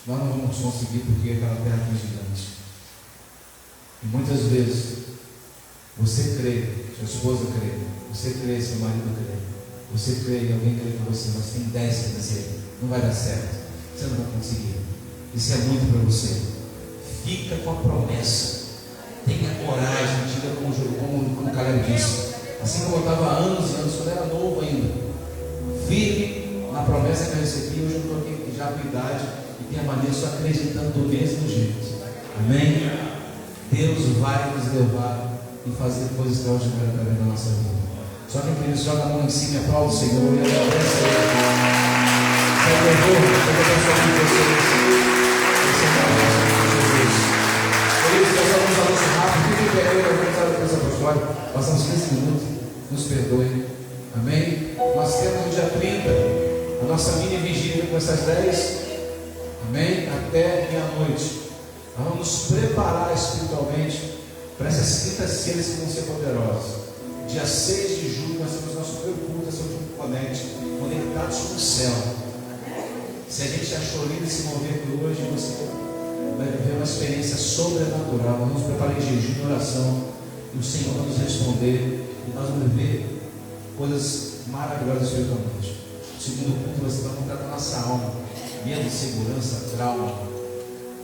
nós não vamos conseguir porque aquela terra é gigante. E muitas vezes você crê, sua esposa crê, você crê, seu marido crê, você crê e alguém crê com você, mas tem 10 que dizer, não vai dar certo, você não vai conseguir. Isso é muito para você. Fica com a promessa, tenha coragem, diga como Caleb disse, assim como eu estava há anos e anos, quando eu era novo ainda, firme na promessa que eu recebi. Hoje eu estou aqui já com idade e permaneço acreditando do mesmo jeito. Amém? Deus vai nos levar e fazer coisas extraordinárias através da nossa vida. Só que querido, joga a mão em cima e aplaude o Senhor e agradece a Ele. Senhor, eu abençoe vocês. Esse é o nosso Jesus. Por isso, nós vamos a nosso rápido. Fiquem em pé, eu vou usar o texto apostólico. Passamos 15 minutos. Nos perdoe. Amém? Nós temos no dia 30 a nossa mini vigília com essas 10. Amém? Até meia-noite. Nós vamos nos preparar espiritualmente para essas quintas-feiras que vão ser poderosas. Dia 6 de julho nós temos nosso primeiro culto, esse último conectados com o céu. Se a gente achou lindo esse momento hoje, você vai viver uma experiência sobrenatural. Nós vamos preparar em jejum e oração, e o Senhor vai nos responder, e nós vamos viver coisas maravilhosas espiritualmente. O segundo culto você vai contar com a nossa alma, medo, segurança, trauma.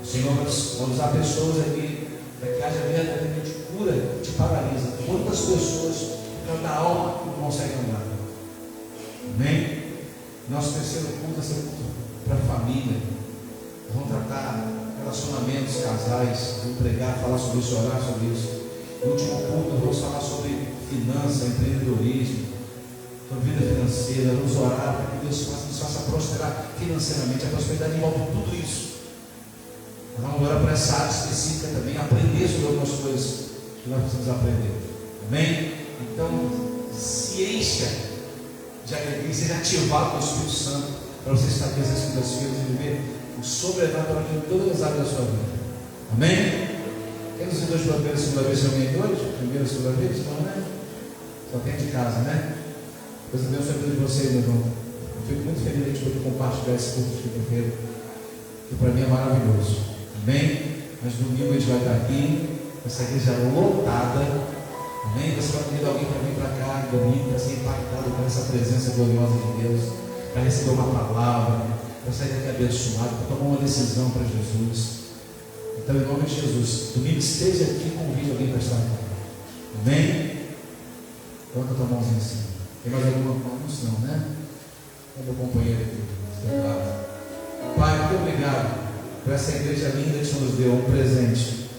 O Senhor vai usar pessoas aqui para que haja verdadeiramente cura, te paralisa. Quantas pessoas por causa da alma não conseguem andar? Amém? Nosso terceiro culto é ser culto para a família. Vamos tratar relacionamentos, casais, vamos pregar, falar sobre isso, orar sobre isso. No último culto vamos falar sobre finanças, empreendedorismo. tua vida financeira. Vamos orar para que Deus nos faça prosperar financeiramente. A prosperidade envolve tudo isso. Vamos orar para essa área específica também, aprender sobre algumas coisas que nós precisamos aprender. Amém? Então, se encha de alegria, seja ativado pelo Espírito Santo para você estar aqui essas segundas-feiras e viver o sobrenatural em todas as áreas da sua vida. Amém? Quem nos dois pela primeira e segunda vez? Tem alguém hoje? Primeira e segunda vez? Não, né? Só tem de casa, né? Deus abençoe a vida de vocês, meu irmão. Eu fico muito feliz de poder compartilhar esse culto de quinta-feira, que para mim é maravilhoso. Amém? Mas domingo a gente vai estar aqui, essa igreja lotada. Amém? Você vai convidar alguém para vir para cá domingo, para ser impactado com essa presença gloriosa de Deus, para receber uma palavra, para sair daqui abençoado, para tomar uma decisão para Jesus. Então, em nome de Jesus, domingo esteja aqui, convide alguém para estar aqui. Amém? Coloca a tua mãozinha assim. Tem mais alguma anúncio? Não, né? É meu companheiro aqui. Pai, muito obrigado por essa igreja linda que o Senhor nos deu, um presente.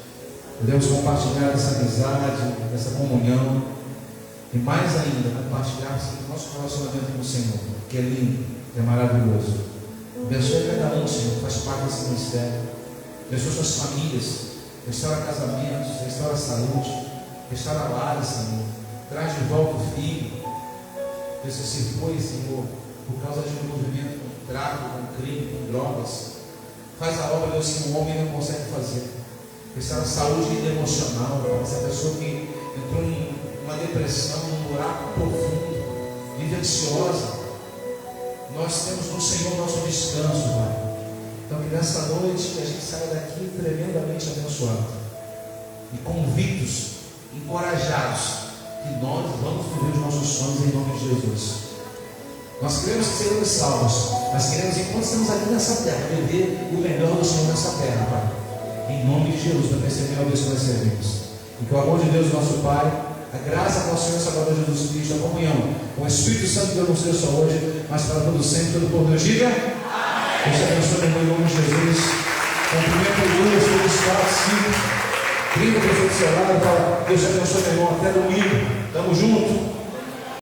Podemos compartilhar essa amizade, essa comunhão, e mais ainda, compartilhar o nosso relacionamento com o Senhor, que é lindo, que é maravilhoso. Abençoe cada um, Senhor, que faz parte desse ministério. Abençoe suas famílias, restaura casamentos, restaura a saúde, restaura lares, Senhor. Traz de volta o filho. Deus, se foi, Senhor, por causa de um movimento com tráfico, com crime, com drogas. Faz a obra, Deus, que um homem não consegue fazer. Restaura a saúde emocional, essa pessoa que entrou em uma depressão, num buraco profundo, vive ansiosa. Nós temos no Senhor nosso descanso, Pai. Então que nessa noite que a gente saia daqui tremendamente abençoado e convictos, encorajados, que nós vamos viver os nossos sonhos em nome de Jesus. Nós queremos que seremos salvos, mas queremos, enquanto estamos aqui nessa terra, viver o melhor do Senhor nessa terra, Pai. Em nome de Jesus, para receber a Deus que nós servimos. E que o amor de Deus, nosso Pai, a graça do nosso Senhor e Salvador Jesus Cristo, a comunhão com o Espírito Santo de Deus, não seja só hoje, mas para todo sempre, todo por Deus. Diga. Deus te abençoe em nome de Jesus. Cumprimento o Deus, todos 4, 5. Brinca para o seu lado, fala, Deus te abençoe, meu irmão, até domingo. Tamo junto.